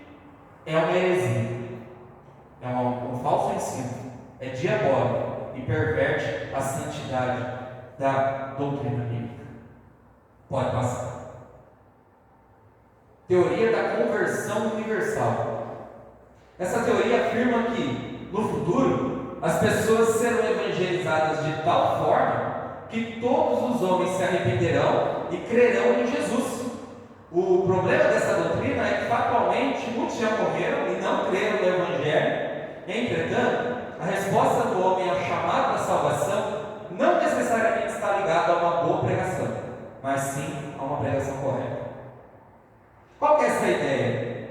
é uma heresia, é um falso ensino, é diabólico e perverte a santidade da doutrina bíblica. Pode passar. Teoria da conversão universal. Essa teoria afirma que no futuro as pessoas serão evangelizadas de tal forma que todos os homens se arrependerão e crerão em Jesus. O problema dessa doutrina é que factualmente muitos já morreram e não creram no Evangelho. Entretanto, a resposta do homem ao chamado da salvação não necessariamente está ligada a uma boa pregação, mas sim a uma pregação correta. Qual que é essa ideia?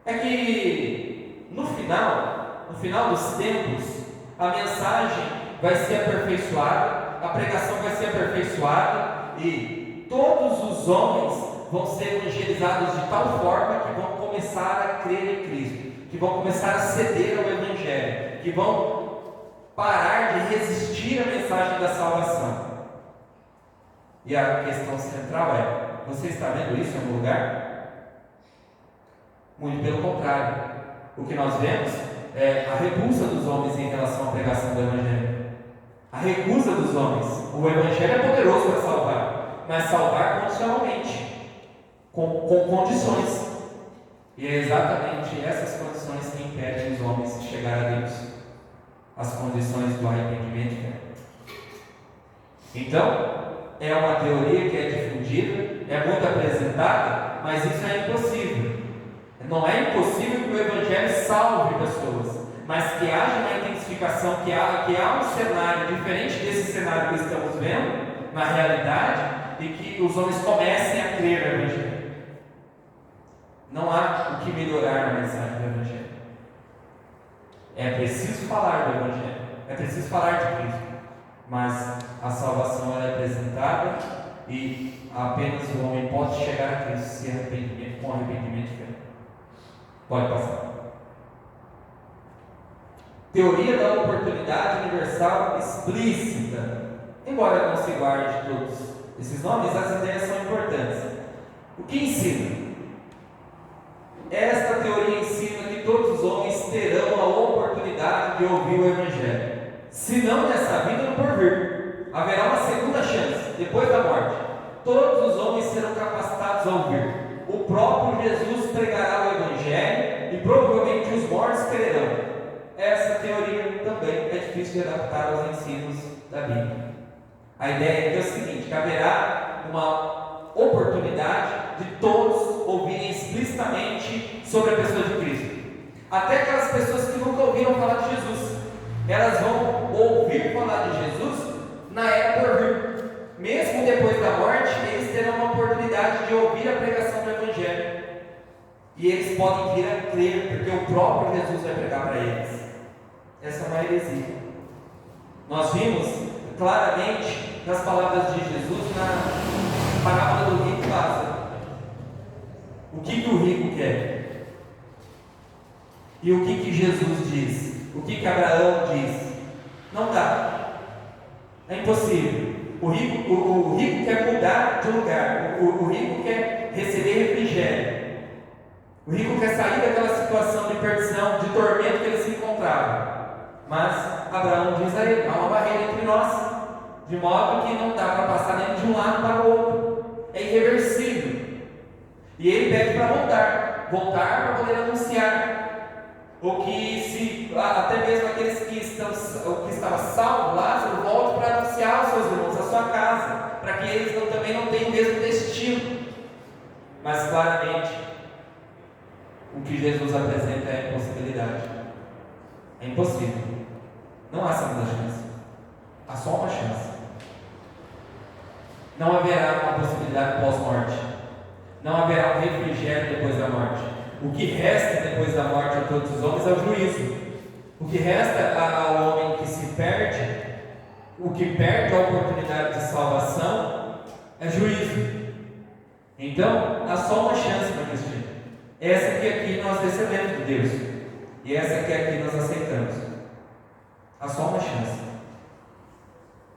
É que no final dos tempos, a mensagem vai ser aperfeiçoada, a pregação vai ser aperfeiçoada e todos os homens vão ser evangelizados de tal forma que vão começar a crer em Cristo, que vão começar a ceder ao Evangelho, que vão parar de resistir à mensagem da salvação. E a questão central é: você está vendo isso em algum lugar? Muito pelo contrário. O que nós vemos é a repulsa dos homens em relação à pregação do Evangelho. A recusa dos homens. O Evangelho é poderoso para salvar, mas salvar condicionalmente, com condições. E é exatamente essas condições que impedem os homens de chegar a Deus. As condições do arrependimento. Então, é uma teoria que é difundida, é muito apresentada, mas isso é impossível. Não é impossível que o Evangelho salve pessoas, mas que haja uma intensificação, que há um cenário diferente desse cenário que estamos vendo, na realidade, e que os homens comecem a crer no Evangelho. Não há o que melhorar na mensagem do Evangelho. É preciso falar do Evangelho, é preciso falar de Cristo, mas a salvação ela é apresentada e apenas o homem pode chegar a Cristo se arrependimento, com arrependimento e fé. Pode passar. Teoria da oportunidade universal explícita. Embora não se guarde todos esses nomes, as ideias são importantes. O que ensina? Esta teoria ensina que todos os homens terão a oportunidade de ouvir o Evangelho. Se não nessa vida, no porvir. Haverá uma segunda chance, depois da morte. Todos os homens serão capacitados a ouvir. O próprio Jesus pregará o Evangelho e provavelmente os mortos crerão. Essa teoria também é difícil de adaptar aos ensinos da Bíblia. A ideia é o seguinte: que haverá uma oportunidade de todos ouvirem explicitamente sobre a pessoa de Cristo. Até aquelas pessoas que nunca ouviram falar de Jesus, elas vão ouvir falar de Jesus na era por vir. Mesmo depois da morte, eles terão uma oportunidade de ouvir a pregação do Evangelho. E eles podem vir a crer, porque o próprio Jesus vai pregar para eles. Essa é uma heresia. Nós vimos claramente nas palavras de Jesus na parábola do rico e Lázaro. O que o rico quer? E o que Jesus diz? O que Abraão diz? Não dá. É impossível. O rico quer mudar de lugar. O rico quer receber refrigério. O rico quer sair daquela situação de perdição, de tormento que ele se encontrava. Mas Abraão diz a ele: há uma barreira entre nós, de modo que não dá para passar nem de um lado para o outro. É irreversível. E ele pede para voltar para poder anunciar. Ou que até mesmo aqueles que estavam salvos, Lázaro, volte para anunciar aos seus irmãos, a sua casa, para que eles também não tenham o mesmo destino. Mas claramente, o que Jesus apresenta é a impossibilidade. É impossível. Não há segunda chance. Há só uma chance. Não haverá uma possibilidade pós-morte. Não haverá um refrigério depois da morte. O que resta depois da morte a todos os homens é o juízo. O que resta ao homem que se perde, o que perde a oportunidade de salvação, é juízo. Então, há só uma chance para Cristo. Essa que aqui nós recebemos de Deus. E essa que aqui nós aceitamos. Há só uma chance.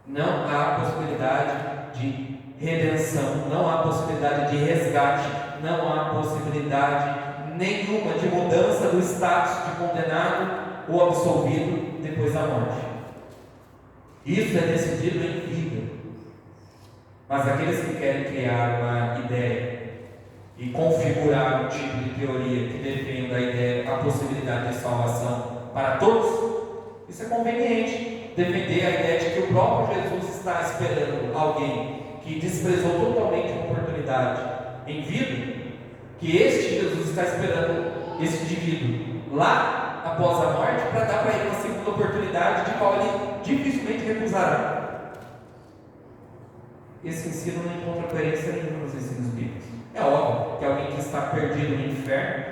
Não há possibilidade de redenção, não há possibilidade de resgate, não há possibilidade nenhuma de mudança do status de condenado ou absolvido depois da morte. Isso é decidido em vida. Mas aqueles que querem criar uma ideia e configurar um tipo de teoria que defenda a ideia, a possibilidade de salvação para todos, isso é conveniente. Defender a ideia de que o próprio Jesus está esperando alguém que desprezou totalmente a oportunidade em vida, que este Jesus está esperando esse indivíduo lá após a morte para dar para ele uma segunda oportunidade de qual ele dificilmente recusará. Esse ensino não encontra coerência nenhuma nos ensinos bíblicos. É óbvio que alguém que está perdido no inferno,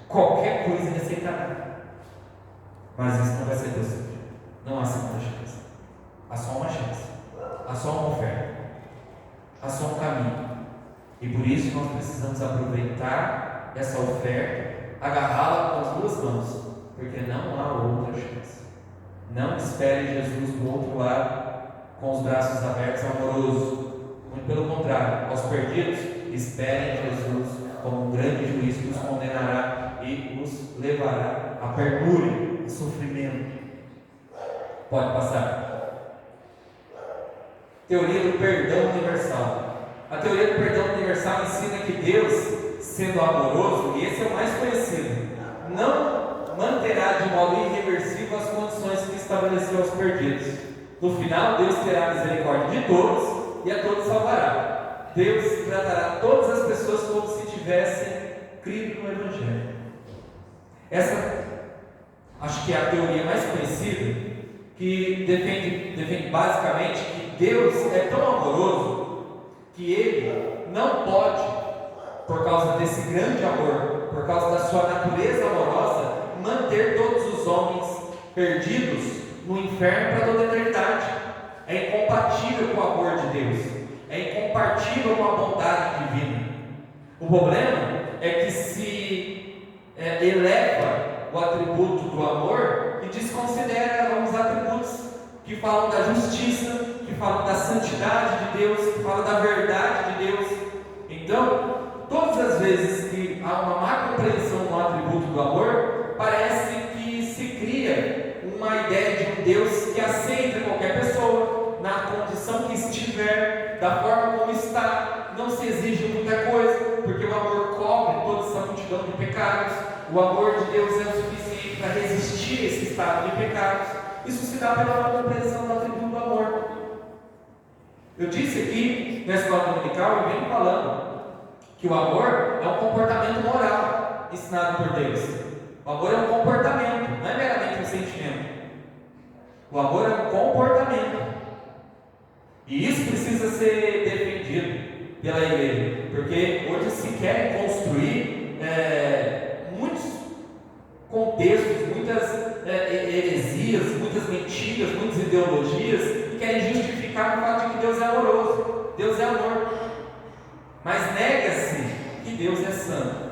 qualquer coisa ele aceitará. Mas isso não vai ser possível. Não há segunda chance. Há só uma chance. Há só uma oferta. Há só um caminho. E por isso nós precisamos aproveitar essa oferta, agarrá-la com as duas mãos, porque não há outra chance. Não espere Jesus do outro lado com os braços abertos, amoroso. Muito pelo contrário, aos perdidos, esperem Jesus como um grande juiz que os condenará e os levará à penúria, ao sofrimento. Pode passar. Teoria do perdão universal. A teoria do perdão universal ensina que Deus, sendo amoroso, e esse é o mais conhecido, não manterá de modo irreversível as condições que estabeleceu aos perdidos. No final, Deus terá misericórdia de todos e a todos salvará. Deus tratará todas as pessoas como se tivessem crido no Evangelho. Essa, acho que é a teoria mais conhecida, que defende basicamente que Deus é tão amoroso que Ele não pode, por causa desse grande amor, por causa da sua natureza amorosa, manter todos os homens perdidos no inferno para toda a eternidade. É incompatível com o amor de Deus, é incompatível com a bondade divina. O problema é que se eleva o atributo do amor e desconsidera os atributos que falam da justiça, que falam da santidade de Deus, que falam da verdade de Deus. Então, todas as vezes que há uma má compreensão no atributo do amor, parece que se cria uma ideia de um Deus que aceita qualquer pessoa, na condição que estiver, da forma como está, não se exige muita coisa, porque o amor cobre toda essa multidão de pecados. O amor de Deus é o suficiente para resistir a esse estado de pecados. Isso se dá pela compreensão do atributo do amor. Eu disse aqui na escola dominical, eu venho falando que o amor é um comportamento moral ensinado por Deus. O amor é um comportamento, não é meramente um sentimento. O amor é um comportamento. E isso precisa ser defendido pela igreja, porque hoje se quer construir muitos contextos, muitas heresias, muitas mentiras, muitas ideologias que querem justificar o fato de que Deus é amoroso, Deus é amor. Mas nega-se que Deus é santo.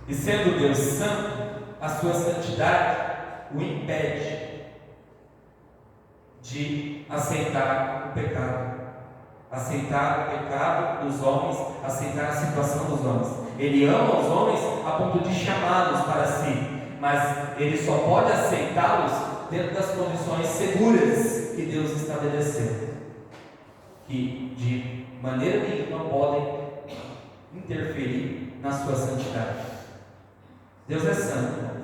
E sendo Deus santo, a sua santidade o impede de aceitar o pecado. Aceitar o pecado dos homens, aceitar a situação dos homens. Ele ama os homens a ponto de chamá-los para si, mas ele só pode aceitá-los dentro das condições seguras que Deus estabeleceu, que de maneira nenhuma podem interferir na sua santidade. Deus é santo.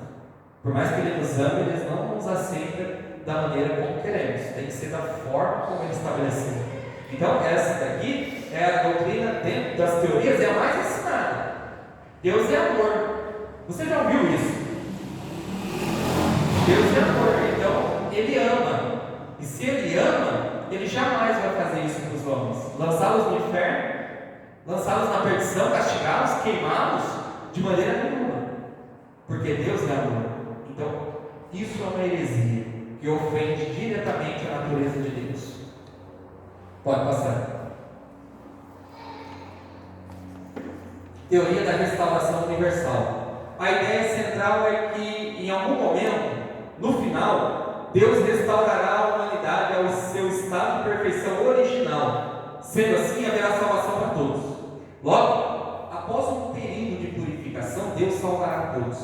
Por mais que Ele nos ame, Ele não nos aceita da maneira como queremos, tem que ser da forma como Ele estabeleceu. Então, essa daqui é a doutrina dentro das teorias, é a mais ensinada. Deus é amor. Você já ouviu isso? Deus é amor, então Ele ama. E se Ele ama, Ele jamais vai fazer isso para os homens. Lançá-los no inferno, lançá-los na perdição, castigá-los, queimá-los, de maneira nenhuma. Porque Deus é amor. Então, isso é uma heresia que ofende diretamente a natureza de Deus. Pode passar. Teoria da restauração universal. A ideia central é que, em algum momento, no final, Deus restaurará a humanidade ao seu estado de perfeição original. Sendo assim, haverá salvação para todos. Logo, após um período de purificação, Deus salvará todos.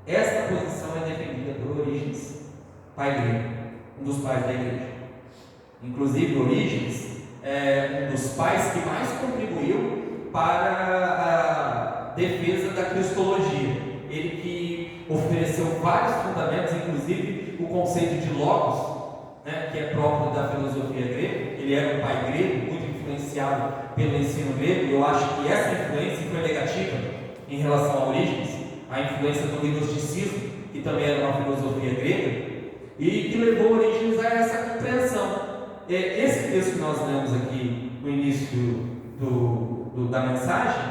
Esta posição é defendida por Orígenes, pai grego, um dos pais da igreja. Inclusive, Orígenes é um dos pais que mais contribuiu para a defesa da cristologia. Ele que ofereceu vários fundamentos, inclusive o conceito de logos, que é próprio da filosofia grega. Ele era um pai grego, muito influenciado pelo ensino grego, e eu acho que essa influência foi negativa em relação a Orígenes, a influência do gnosticismo, que também era uma filosofia grega, e que levou Orígenes a essa compreensão. Esse texto que nós lemos aqui no início da mensagem,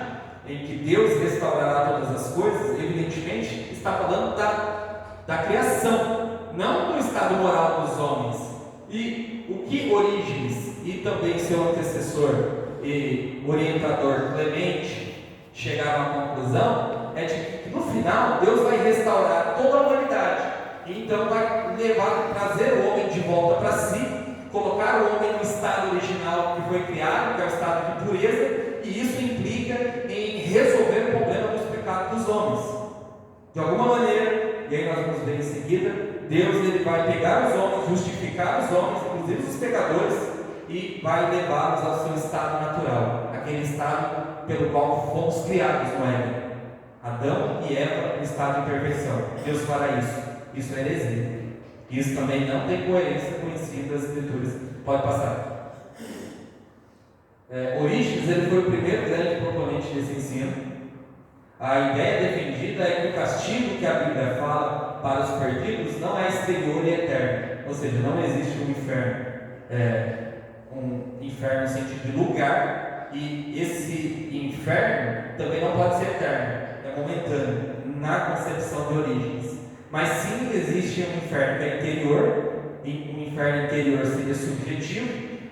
em que Deus restaurará todas as coisas, evidentemente está falando da criação, não do estado moral dos homens. E o que Orígenes e também seu antecessor e orientador Clemente chegaram à conclusão é de que no final Deus vai restaurar toda a humanidade, e então vai trazer o homem de volta para si, colocar o homem no estado original que foi criado, que é o estado de pureza, e isso implica em resolver o problema dos pecados dos homens. De alguma maneira, e aí nós vamos ver em seguida, Deus ele vai pegar os homens, justificar os homens, inclusive os pecadores, e vai levá-los ao seu estado natural, aquele estado pelo qual fomos criados no Éden. Adão e Eva no estado de perfeição. Deus fará isso. Isso é heresia. Isso também não tem coerência com o ensino das Escrituras. Pode passar. Orígenes ele foi o primeiro grande proponente desse ensino. A ideia defendida é que o castigo que a Bíblia fala para os perdidos não é exterior e eterno, ou seja, não existe um inferno. Um inferno no sentido de lugar, e esse inferno também não pode ser eterno, é momentâneo na concepção de Orígenes. Mas sim existe um inferno que é interior, e um inferno interior seria subjetivo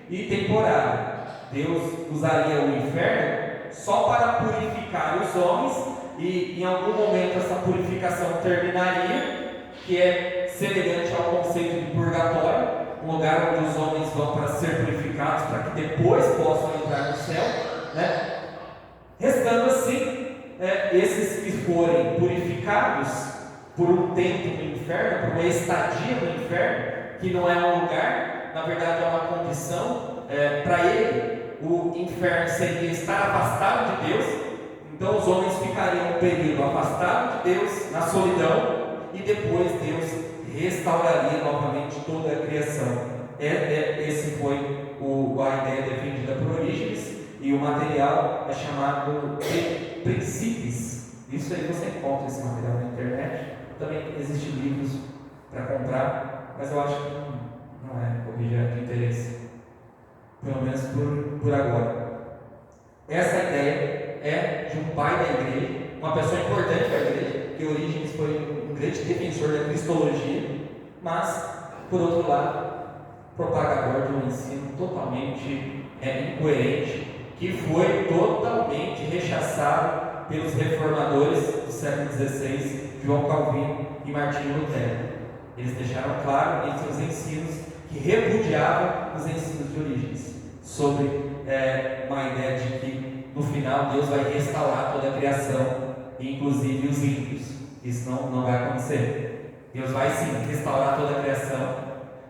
e temporário. Deus usaria o inferno só para purificar os homens, e em algum momento essa purificação terminaria, que é semelhante ao conceito de purgatório, um lugar onde os homens vão para ser purificados, para que depois possam entrar no céu, né? Restando assim, esses que forem purificados por um tempo no inferno, por uma estadia no inferno, que não é um lugar, na verdade é uma condição, para ele, o inferno seria estar afastado de Deus. Então os homens ficariam um período afastados de Deus, na solidão, e depois Deus restauraria novamente toda a criação. Esse foi a ideia defendida por Orígenes, e o material é chamado de Princípios. Isso aí você encontra esse material na internet. Também existem livros para comprar, mas eu acho que não é objeto de interesse, pelo menos por agora. Essa ideia é de um pai da igreja, uma pessoa importante da igreja, que Orígenes foi um grande defensor da cristologia, mas, por outro lado, propagador de um ensino totalmente incoerente, que foi totalmente rechaçado pelos reformadores do século XVI, João Calvino e Martinho Lutero. Eles deixaram claro em seus ensinos que repudiavam os ensinos de Orígenes, sobre uma ideia de que no final Deus vai restaurar toda a criação, inclusive os ímpios. Isso não vai acontecer. Deus vai sim restaurar toda a criação,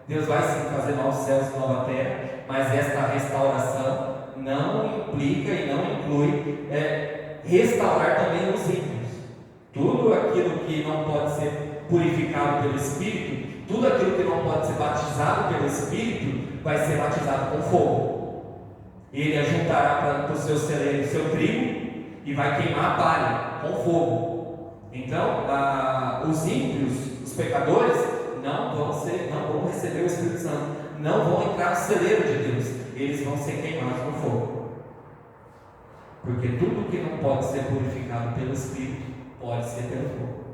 Deus vai sim fazer novos céus e nova terra, mas esta restauração não implica e não inclui restaurar também os ímpios. Tudo aquilo que não pode ser purificado pelo Espírito, tudo aquilo que não pode ser batizado pelo Espírito, vai ser batizado com fogo. Ele ajuntará para o seu celeiro o seu trigo e vai queimar a palha com fogo. Então, os ímpios, os pecadores, não vão receber o Espírito Santo, não vão entrar no celeiro de Deus, eles vão ser queimados no fogo. Porque tudo que não pode ser purificado pelo Espírito pode ser pelo fogo.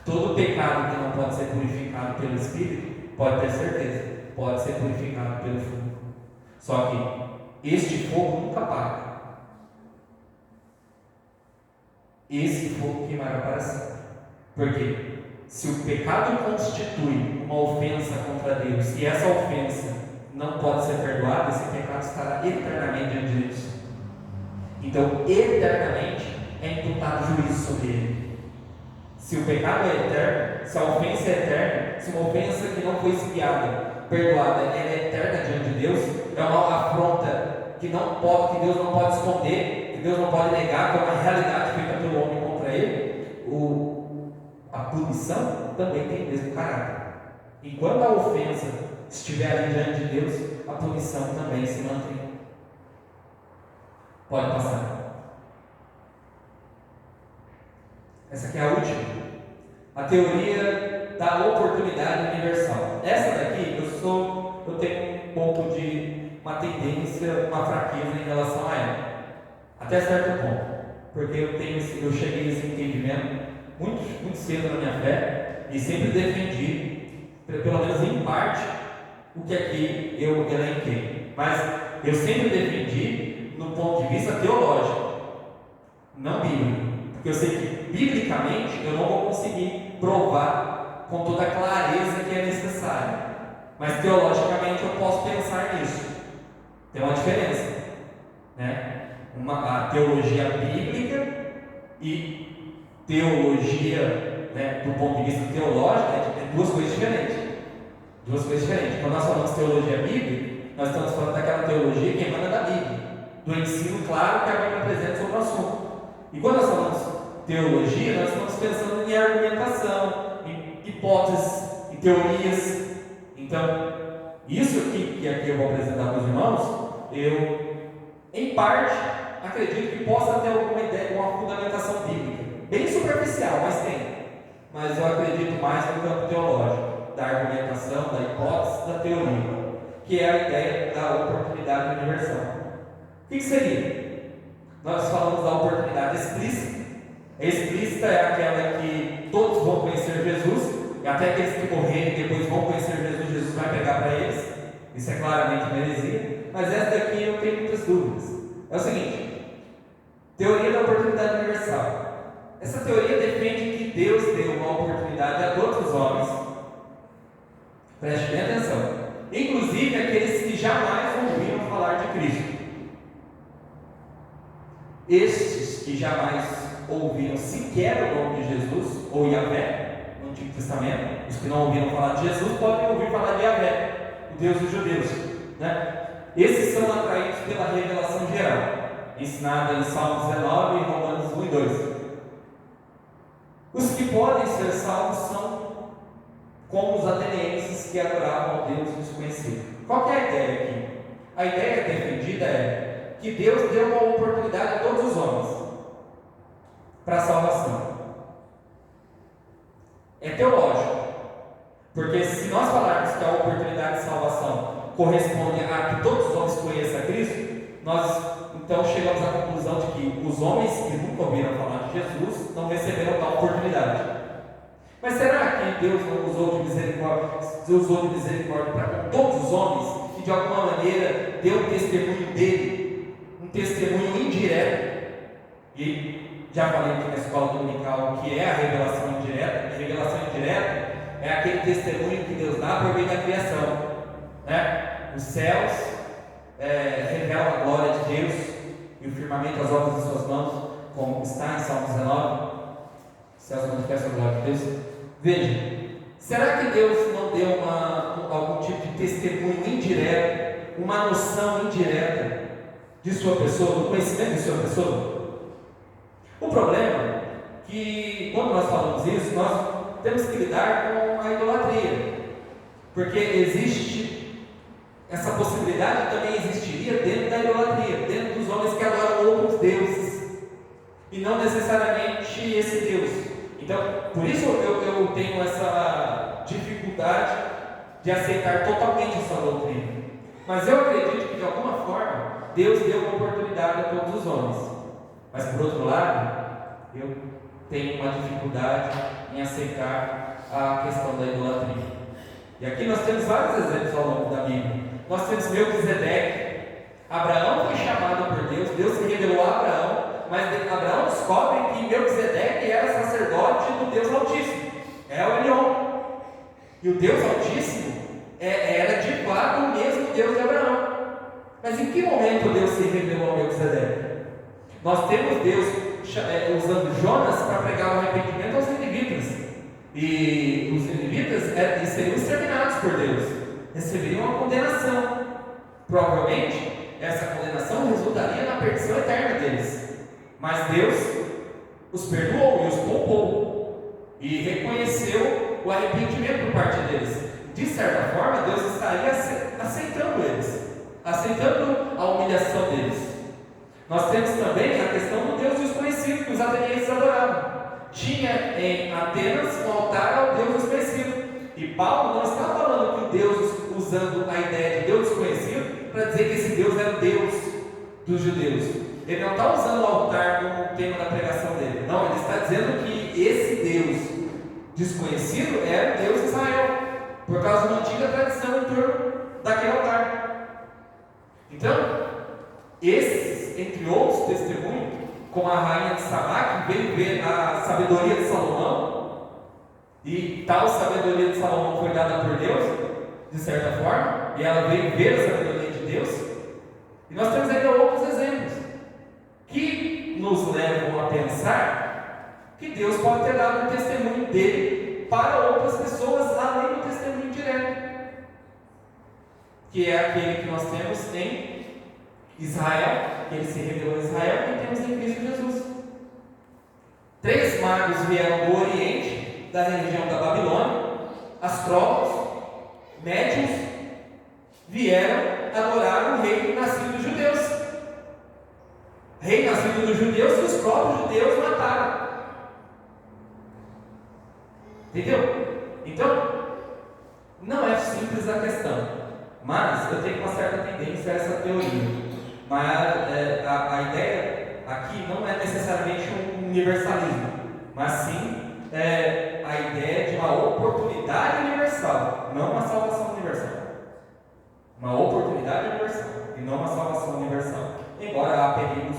Todo pecado que não pode ser purificado pelo Espírito, pode ter certeza, pode ser purificado pelo fogo. Só que este fogo nunca apaga. Esse fogo queimará para sempre. Porque se o pecado constitui uma ofensa contra Deus, e essa ofensa não pode ser perdoada, esse pecado estará eternamente diante de Deus. Então, eternamente é imputado juízo sobre ele. Se o pecado é eterno, se a ofensa é eterna, se uma ofensa que não foi expiada, perdoada, ela é eterna diante de Deus, é uma afronta que Deus não pode esconder, que Deus não pode negar, que é uma realidade feita pelo homem contra ele, a punição também tem o mesmo caráter. Enquanto a ofensa estiver ali diante de Deus, a punição também se mantém. Pode passar. Essa aqui é a última. A teoria da oportunidade universal. Essa daqui eu tenho um pouco de uma tendência, uma fraqueza em relação a ela. Até certo ponto. Porque eu cheguei a esse entendimento muito cedo na minha fé e sempre defendi, pelo menos em parte, o que aqui eu elenquei. Mas eu sempre defendi no ponto de vista teológico, não bíblico, porque eu sei que biblicamente eu não vou conseguir provar com toda a clareza que é necessária, mas teologicamente eu posso pensar nisso. Tem uma diferença, né? A teologia bíblica e teologia, né, do ponto de vista teológico, é duas coisas diferentes. Duas coisas diferentes. Quando nós falamos teologia bíblica, nós estamos falando daquela teologia que emana da Bíblia, do ensino claro que a Bíblia apresenta sobre o assunto. E quando nós falamos teologia, nós estamos pensando em argumentação, em hipóteses, em teorias. Então, isso aqui que aqui eu vou apresentar para os irmãos, eu, em parte, acredito que possa ter alguma ideia, uma fundamentação bíblica, bem superficial, mas tem. Mas eu acredito mais no campo teológico, da argumentação, da hipótese, da teoria, que é a ideia da oportunidade universal. O que seria? Nós falamos da oportunidade explícita. A explícita é aquela que todos vão conhecer Jesus, e até aqueles que morrerem depois vão conhecer Jesus, Jesus vai pegar para eles. Isso é claramente uma heresia, mas essa daqui eu tenho muitas dúvidas. É o seguinte: teoria da oportunidade universal. Essa teoria defende que Deus deu uma oportunidade a todos os homens. Preste bem atenção. Inclusive aqueles que jamais ouviram falar de Cristo. Estes que jamais ouviram sequer o nome de Jesus, ou Yahvé, no Antigo Testamento, os que não ouviram falar de Jesus podem ouvir falar de Yahvé, o Deus dos judeus, né? Esses são atraídos pela revelação geral, ensinada em Salmo 19 e Romanos 1 e 2. Os que podem ser salvos são como os atenienses que adoravam ao Deus desconhecido. Qual que é a ideia aqui? A ideia defendida é que Deus deu uma oportunidade a todos os homens para a salvação. É teológico, porque se nós falarmos que a oportunidade de salvação corresponde a que todos os homens conheçam a Cristo, nós então chegamos à conclusão de que os homens que nunca ouviram falar de Jesus não receberam tal oportunidade. Mas será que Deus não usou de misericórdia para com todos os homens e de alguma maneira deu um testemunho dele, um testemunho indireto? E já falei aqui na escola dominical que é a revelação indireta. A revelação indireta é aquele testemunho que Deus dá por meio da criação, né? Os céus revelam a glória de Deus e o firmamento as obras de suas mãos, como está em Salmo 19. Os céus manifestam a glória de Deus. Veja, será que Deus não deu algum tipo de testemunho indireto, uma noção indireta de sua pessoa, do conhecimento de sua pessoa? O problema é que, quando nós falamos isso, nós temos que lidar com a idolatria, porque existe essa possibilidade, também existiria dentro da idolatria, dentro dos homens que adoram outros deuses, e não necessariamente esse Deus. Então, por isso eu tenho essa dificuldade de aceitar totalmente essa doutrina. Mas eu acredito que, de alguma forma, Deus deu uma oportunidade a todos os homens. Mas, por outro lado, eu tenho uma dificuldade em aceitar a questão da idolatria. E aqui nós temos vários exemplos ao longo da Bíblia. Nós temos Melquisedeque. Abraão foi chamado por Deus, Deus se revelou a Abraão, mas Abraão descobre que Melquisedeque era sacerdote do Deus Altíssimo, é o Elion. E o Deus Altíssimo era de fato o mesmo Deus de Abraão. Mas em que momento Deus se revelou a Melquisedeque? Nós temos Deus usando Jonas para pregar o arrependimento aos ninivitas. E os ninivitas seriam exterminados por Deus, receberiam uma condenação. Provavelmente essa condenação resultaria na perdição eterna deles. Mas Deus os perdoou e os poupou e reconheceu o arrependimento por parte deles. De certa forma, Deus estaria aceitando eles, aceitando a humilhação deles. Nós temos também a questão do Deus desconhecido que os atenienses adoravam. Tinha em Atenas um altar ao Deus desconhecido. E Paulo não está falando que o Deus, usando a ideia de Deus desconhecido, para dizer que esse Deus era o Deus dos judeus. Ele não está usando o altar como tema da pregação dele. Não, ele está dizendo que esse Deus desconhecido era o Deus de Israel, por causa da antiga tradição em torno daquele altar. Então, com a rainha de Sabá, que veio ver a sabedoria de Salomão, e tal sabedoria de Salomão foi dada por Deus, de certa forma, e ela veio ver a sabedoria de Deus. E nós temos ainda outros exemplos que nos levam a pensar que Deus pode ter dado um testemunho dele para outras pessoas, além do testemunho direto, que é aquele que nós temos em Israel, que ele se revelou em Israel, e temos em Cristo Jesus. 3 magos vieram do Oriente, da região da Babilônia, astrólogos, médiuns, vieram adorar o rei nascido dos judeus. Rei nascido dos judeus que os próprios judeus mataram. Entendeu? Então, não é simples a questão, mas eu tenho uma certa tendência a essa teoria. Mas a ideia aqui não é necessariamente um universalismo, mas sim a ideia de uma oportunidade universal, não uma salvação universal. Uma oportunidade universal e não uma salvação universal. Embora há perigos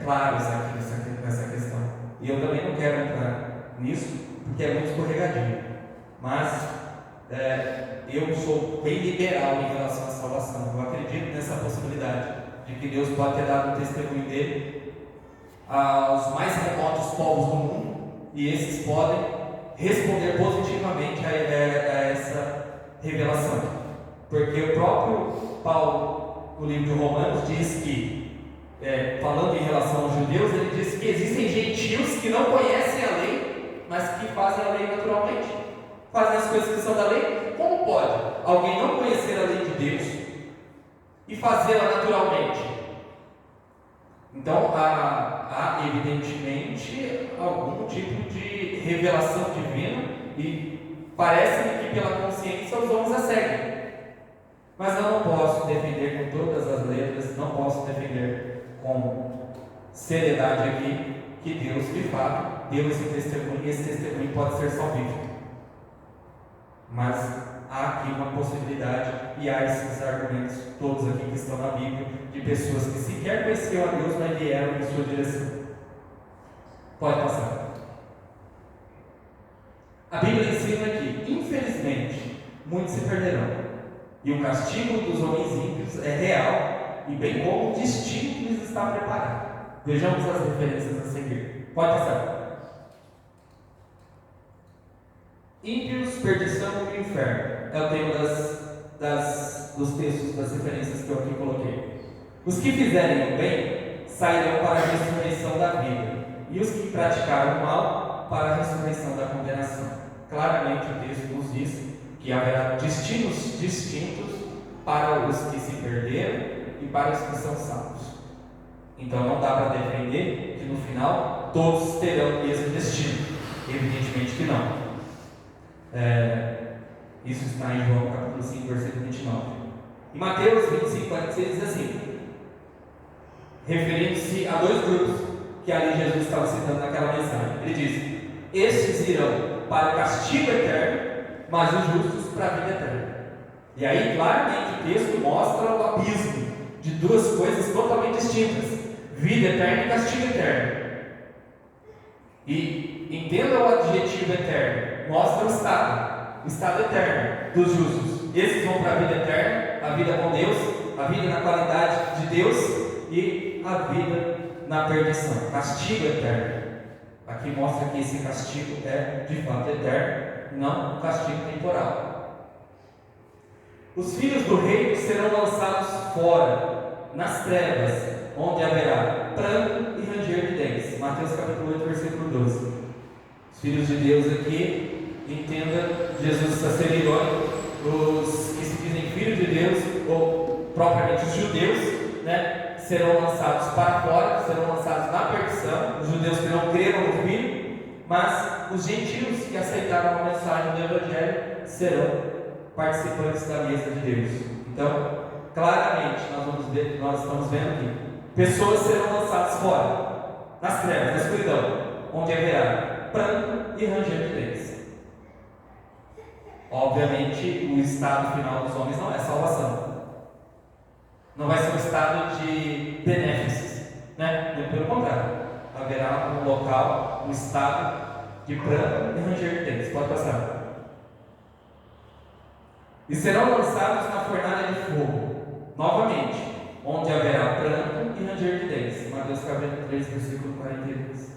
claros aqui nessa questão. E eu também não quero entrar nisso, porque é muito escorregadio. Mas eu sou bem liberal em relação à salvação. Eu acredito nessa possibilidade de que Deus pode ter dado um testemunho dele aos mais remotos povos do mundo, e esses podem responder positivamente a essa revelação. Porque o próprio Paulo, no livro de Romanos, diz que, falando em relação aos judeus, ele diz que existem gentios que não conhecem a lei, mas que fazem a lei naturalmente, fazem as coisas que são da lei. Como pode alguém não conhecer a lei de Deus e fazê-la naturalmente? Então há evidentemente algum tipo de revelação divina, e parece-me que pela consciência os homens a seguem. Mas eu não posso defender com todas as letras, não posso defender com seriedade aqui que Deus de fato deu esse testemunho, e esse testemunho pode ser salvífico. Mas há aqui uma possibilidade, e há esses argumentos todos aqui que estão na Bíblia, de pessoas que sequer conheciam a Deus, mas vieram em sua direção. Pode passar. A Bíblia ensina que, infelizmente, muitos se perderão, e o castigo dos homens ímpios é real, e bem como o destino lhes está preparado. Vejamos as referências a seguir. Pode passar. Ímpios, perdição e inferno é o tema dos textos, das referências que eu aqui coloquei. Os que fizerem o bem sairão para a ressurreição da vida, e os que praticaram o mal para a ressurreição da condenação. Claramente o texto nos diz que haverá destinos distintos para os que se perderam e para os que são salvos. Então não dá para defender que no final todos terão o mesmo destino. Evidentemente que não. Isso está em João capítulo 5, versículo 29. Em Mateus 25, 46 diz assim, referindo-se a 2 grupos que ali Jesus estava citando naquela mensagem. Ele diz: estes irão para o castigo eterno, mas os justos para a vida eterna. E aí claramente o texto mostra o abismo de 2 coisas totalmente distintas: vida eterna e castigo eterno. E entenda o adjetivo eterno, mostra o estado eterno dos justos. Esses vão para a vida eterna, a vida com Deus, a vida na qualidade de Deus, e a vida na perdição, castigo eterno. Aqui mostra que esse castigo é de fato eterno, não um castigo temporal. Os filhos do reino serão lançados fora, nas trevas, onde haverá pranto e ranger de dentes. Mateus capítulo 8, versículo 12. Os filhos de Deus aqui, entenda, Jesus está sendo irônico, os que se dizem filhos de Deus, ou propriamente os judeus, serão lançados para fora, serão lançados na perdição. Os judeus que não creram no Filho, mas os gentios que aceitaram a mensagem do Evangelho serão participantes da mesa de Deus. Então, claramente, nós estamos vendo aqui, pessoas serão lançadas fora, nas trevas, na escuridão, onde haverá pranto e ranger de dentes. Obviamente, o estado final dos homens não é salvação. Não vai ser um estado de benéficos, né? Muito pelo contrário, haverá um local, um estado de pranto e ranger de dentes. Pode passar. E serão lançados na fornalha de fogo, novamente, onde haverá pranto e ranger de dentes. Mateus capítulo 3, versículo 42.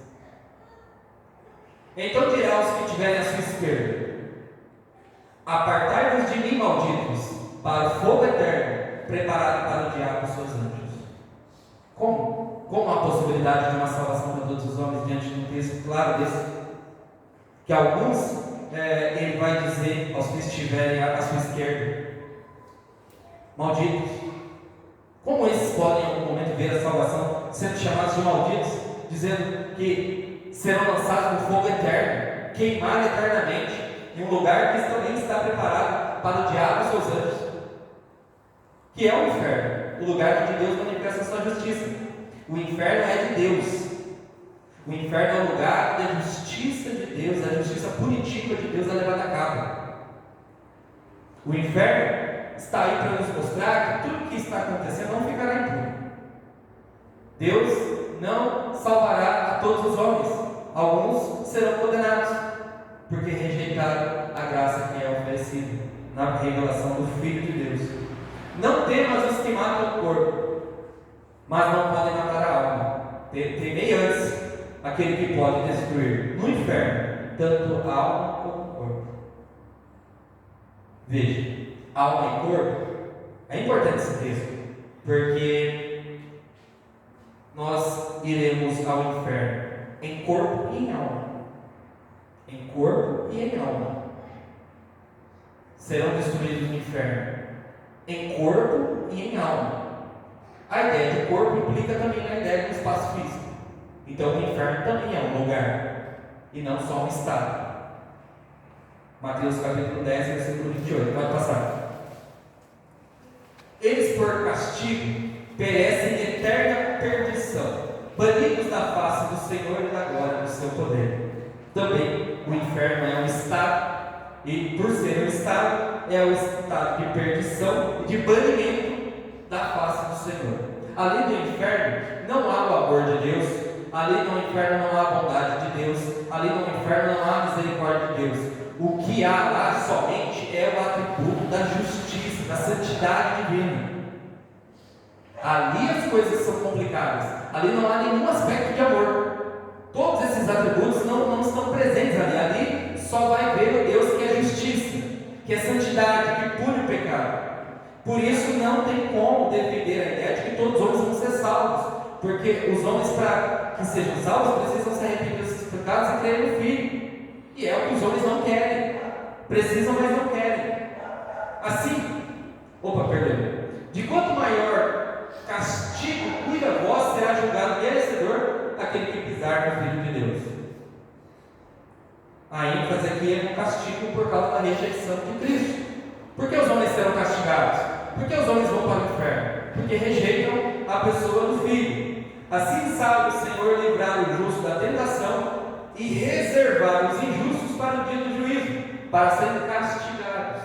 Então dirá aos que tiverem à sua esquerda: apartai-vos de mim, malditos, para o fogo eterno, preparado para o diabo e seus anjos. Como? Como a possibilidade de uma salvação para todos os homens diante de um texto claro desse? Que alguns, ele vai dizer aos que estiverem à sua esquerda: malditos. Como esses podem em algum momento ver a salvação sendo chamados de malditos, dizendo que serão lançados no fogo eterno, queimar eternamente, em um lugar que também está preparado para o diabo e seus anjos, que é o inferno, o lugar onde Deus manifesta a sua justiça. O inferno é de Deus. O inferno é o lugar da justiça de Deus, a justiça punitiva de Deus é levada a cabo. O inferno está aí para nos mostrar que tudo o que está acontecendo não ficará impune. Deus não salvará a todos os homens. Alguns serão condenados, porque rejeitaram a graça que é oferecida na revelação do Filho de Deus. Não temas os que matam o corpo, mas não podem matar a alma. Temei antes aquele que pode destruir no inferno tanto a alma como o corpo. Veja, alma e corpo, é importante esse texto, porque nós iremos ao inferno em corpo e em alma. Em corpo e em alma. Serão destruídos no inferno em corpo e em alma. A ideia de corpo implica também na ideia do espaço físico. Então o inferno também é um lugar e não só um estado. Mateus capítulo 10, versículo 28. Pode passar. Eles por castigo perecem em eterna perdição, banidos da face do Senhor e da glória do seu poder. Também o inferno é um estado, e por ser um estado, é o estado de perdição e de banimento da face do Senhor. Ali no inferno não há o amor de Deus, ali no inferno não há a bondade de Deus, ali no inferno não há a misericórdia de Deus. O que há lá somente é o atributo da justiça, da santidade divina. Ali as coisas são complicadas, ali não há nenhum aspecto de amor. Todos esses atributos não estão presentes ali. Ali só vai ver o Deus que é justiça, que é santidade, que pune o pecado. Por isso não tem como defender a ideia de que todos os homens vão ser salvos, porque os homens, para que sejam salvos, precisam se arrepender dos seus pecados e crer no Filho. E é o que os homens não querem. Precisam, mas não querem. Assim, de quanto maior castigo cuida vós, será julgado merecedor aquele que pisar no Filho de Deus. A ênfase aqui é no castigo por causa da rejeição de Cristo. Por que os homens serão castigados? Por que os homens vão para o inferno? Porque rejeitam a pessoa do Filho. Assim sabe o Senhor livrar o justo da tentação e reservar os injustos para o dia do juízo, para serem castigados.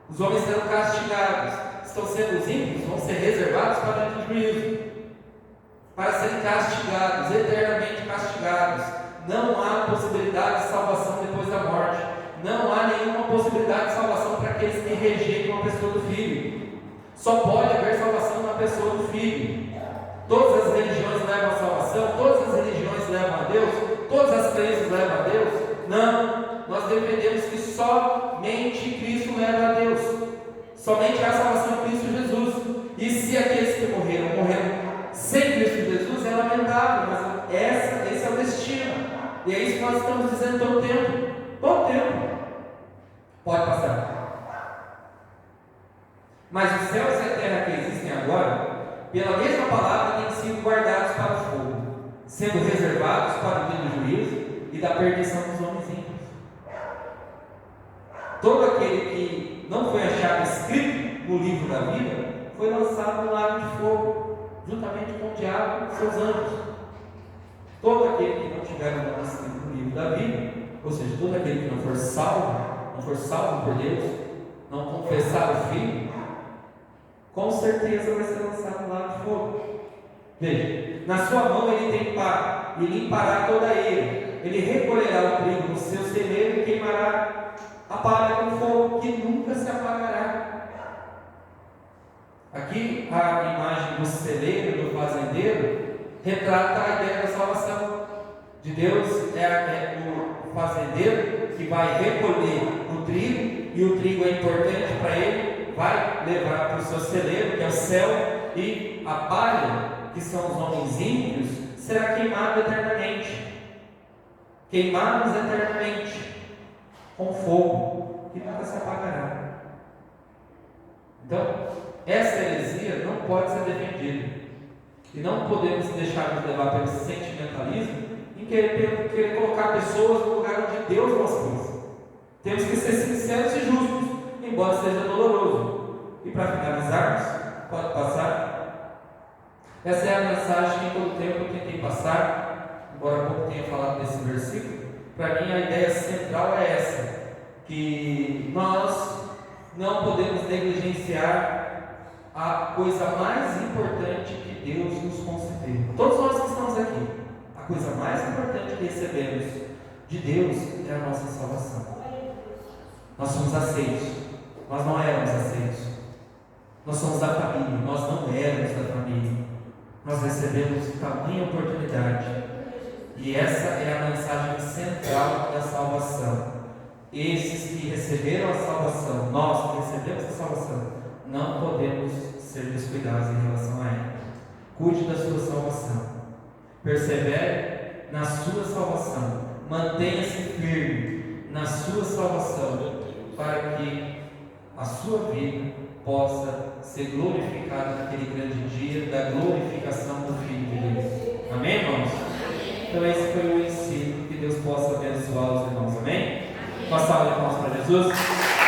Os homens serão castigados. Estão sendo os ímpios, vão ser reservados para o dia do juízo, para serem castigados, eternamente castigados. Não há possibilidade de salvação depois da morte. Não há nenhuma possibilidade de salvação para aqueles que rejeitam a pessoa do Filho. Só pode haver salvação na pessoa do Filho. Todas as religiões levam a salvação, todas as religiões levam a Deus, todas as crenças levam a Deus. Não, nós defendemos que somente Cristo leva a Deus. Somente há salvação em Cristo Jesus. E se aqueles que morreram sem Cristo Jesus, é lamentável, mas esse é o destino. E é isso que nós estamos dizendo todo o tempo. Todo o tempo. Pode passar. Mas os céus e a terra que existem agora, pela mesma palavra, têm sido guardados para o fogo, sendo reservados para o dia do juízo e da perdição dos homens ímpios. Todo aquele que não foi achado escrito no livro da vida foi lançado no lago de fogo, juntamente com o diabo e seus anjos. Todo aquele que não tiver o nome escrito no livro da vida, ou seja, todo aquele que não for salvo por Deus, não confessar o Filho, com certeza vai ser lançado no lago de fogo. Veja, Na sua mão ele tem pá, e limpará toda ele. Ele recolherá o trigo no seu celeiro e queimará a palha com fogo, que nunca se apagará. Aqui a imagem do celeiro, do fazendeiro, retrata a ideia da salvação. De Deus é o fazendeiro que vai recolher o trigo, e o trigo é importante para ele, vai levar para o seu celeiro, que é o céu, e a palha, que são os homens ímpios, será queimada eternamente. Queimados eternamente, com fogo, que nunca se apagará. Então, essa heresia não pode ser defendida. E não podemos deixar de levar pelo sentimentalismo em querer colocar pessoas no lugar onde Deus nos pôs. Temos que ser sinceros e justos, embora seja doloroso. E para finalizarmos, pode passar. Essa é a mensagem que todo tempo eu tentei passar, embora pouco tenha falado desse versículo. Para mim a ideia central é essa, que nós não podemos negligenciar a coisa mais importante que Deus nos concedeu. Todos nós que estamos aqui, a coisa mais importante que recebemos de Deus é a nossa salvação. Nós somos aceitos, nós não éramos aceitos. Nós somos da família, nós não éramos da família. Nós recebemos tamanha oportunidade. E essa é a mensagem central da salvação. Esses que receberam a salvação, nós que recebemos a salvação, não podemos ser descuidados em relação a ela. Cuide da sua salvação. Persevere na sua salvação. Mantenha-se firme na sua salvação, para que a sua vida possa ser glorificada naquele grande dia da glorificação do Filho de Deus. Amém, irmãos? Então esse foi o ensino. Que Deus possa abençoar os irmãos. Amém? Uma salva de palmas para Jesus.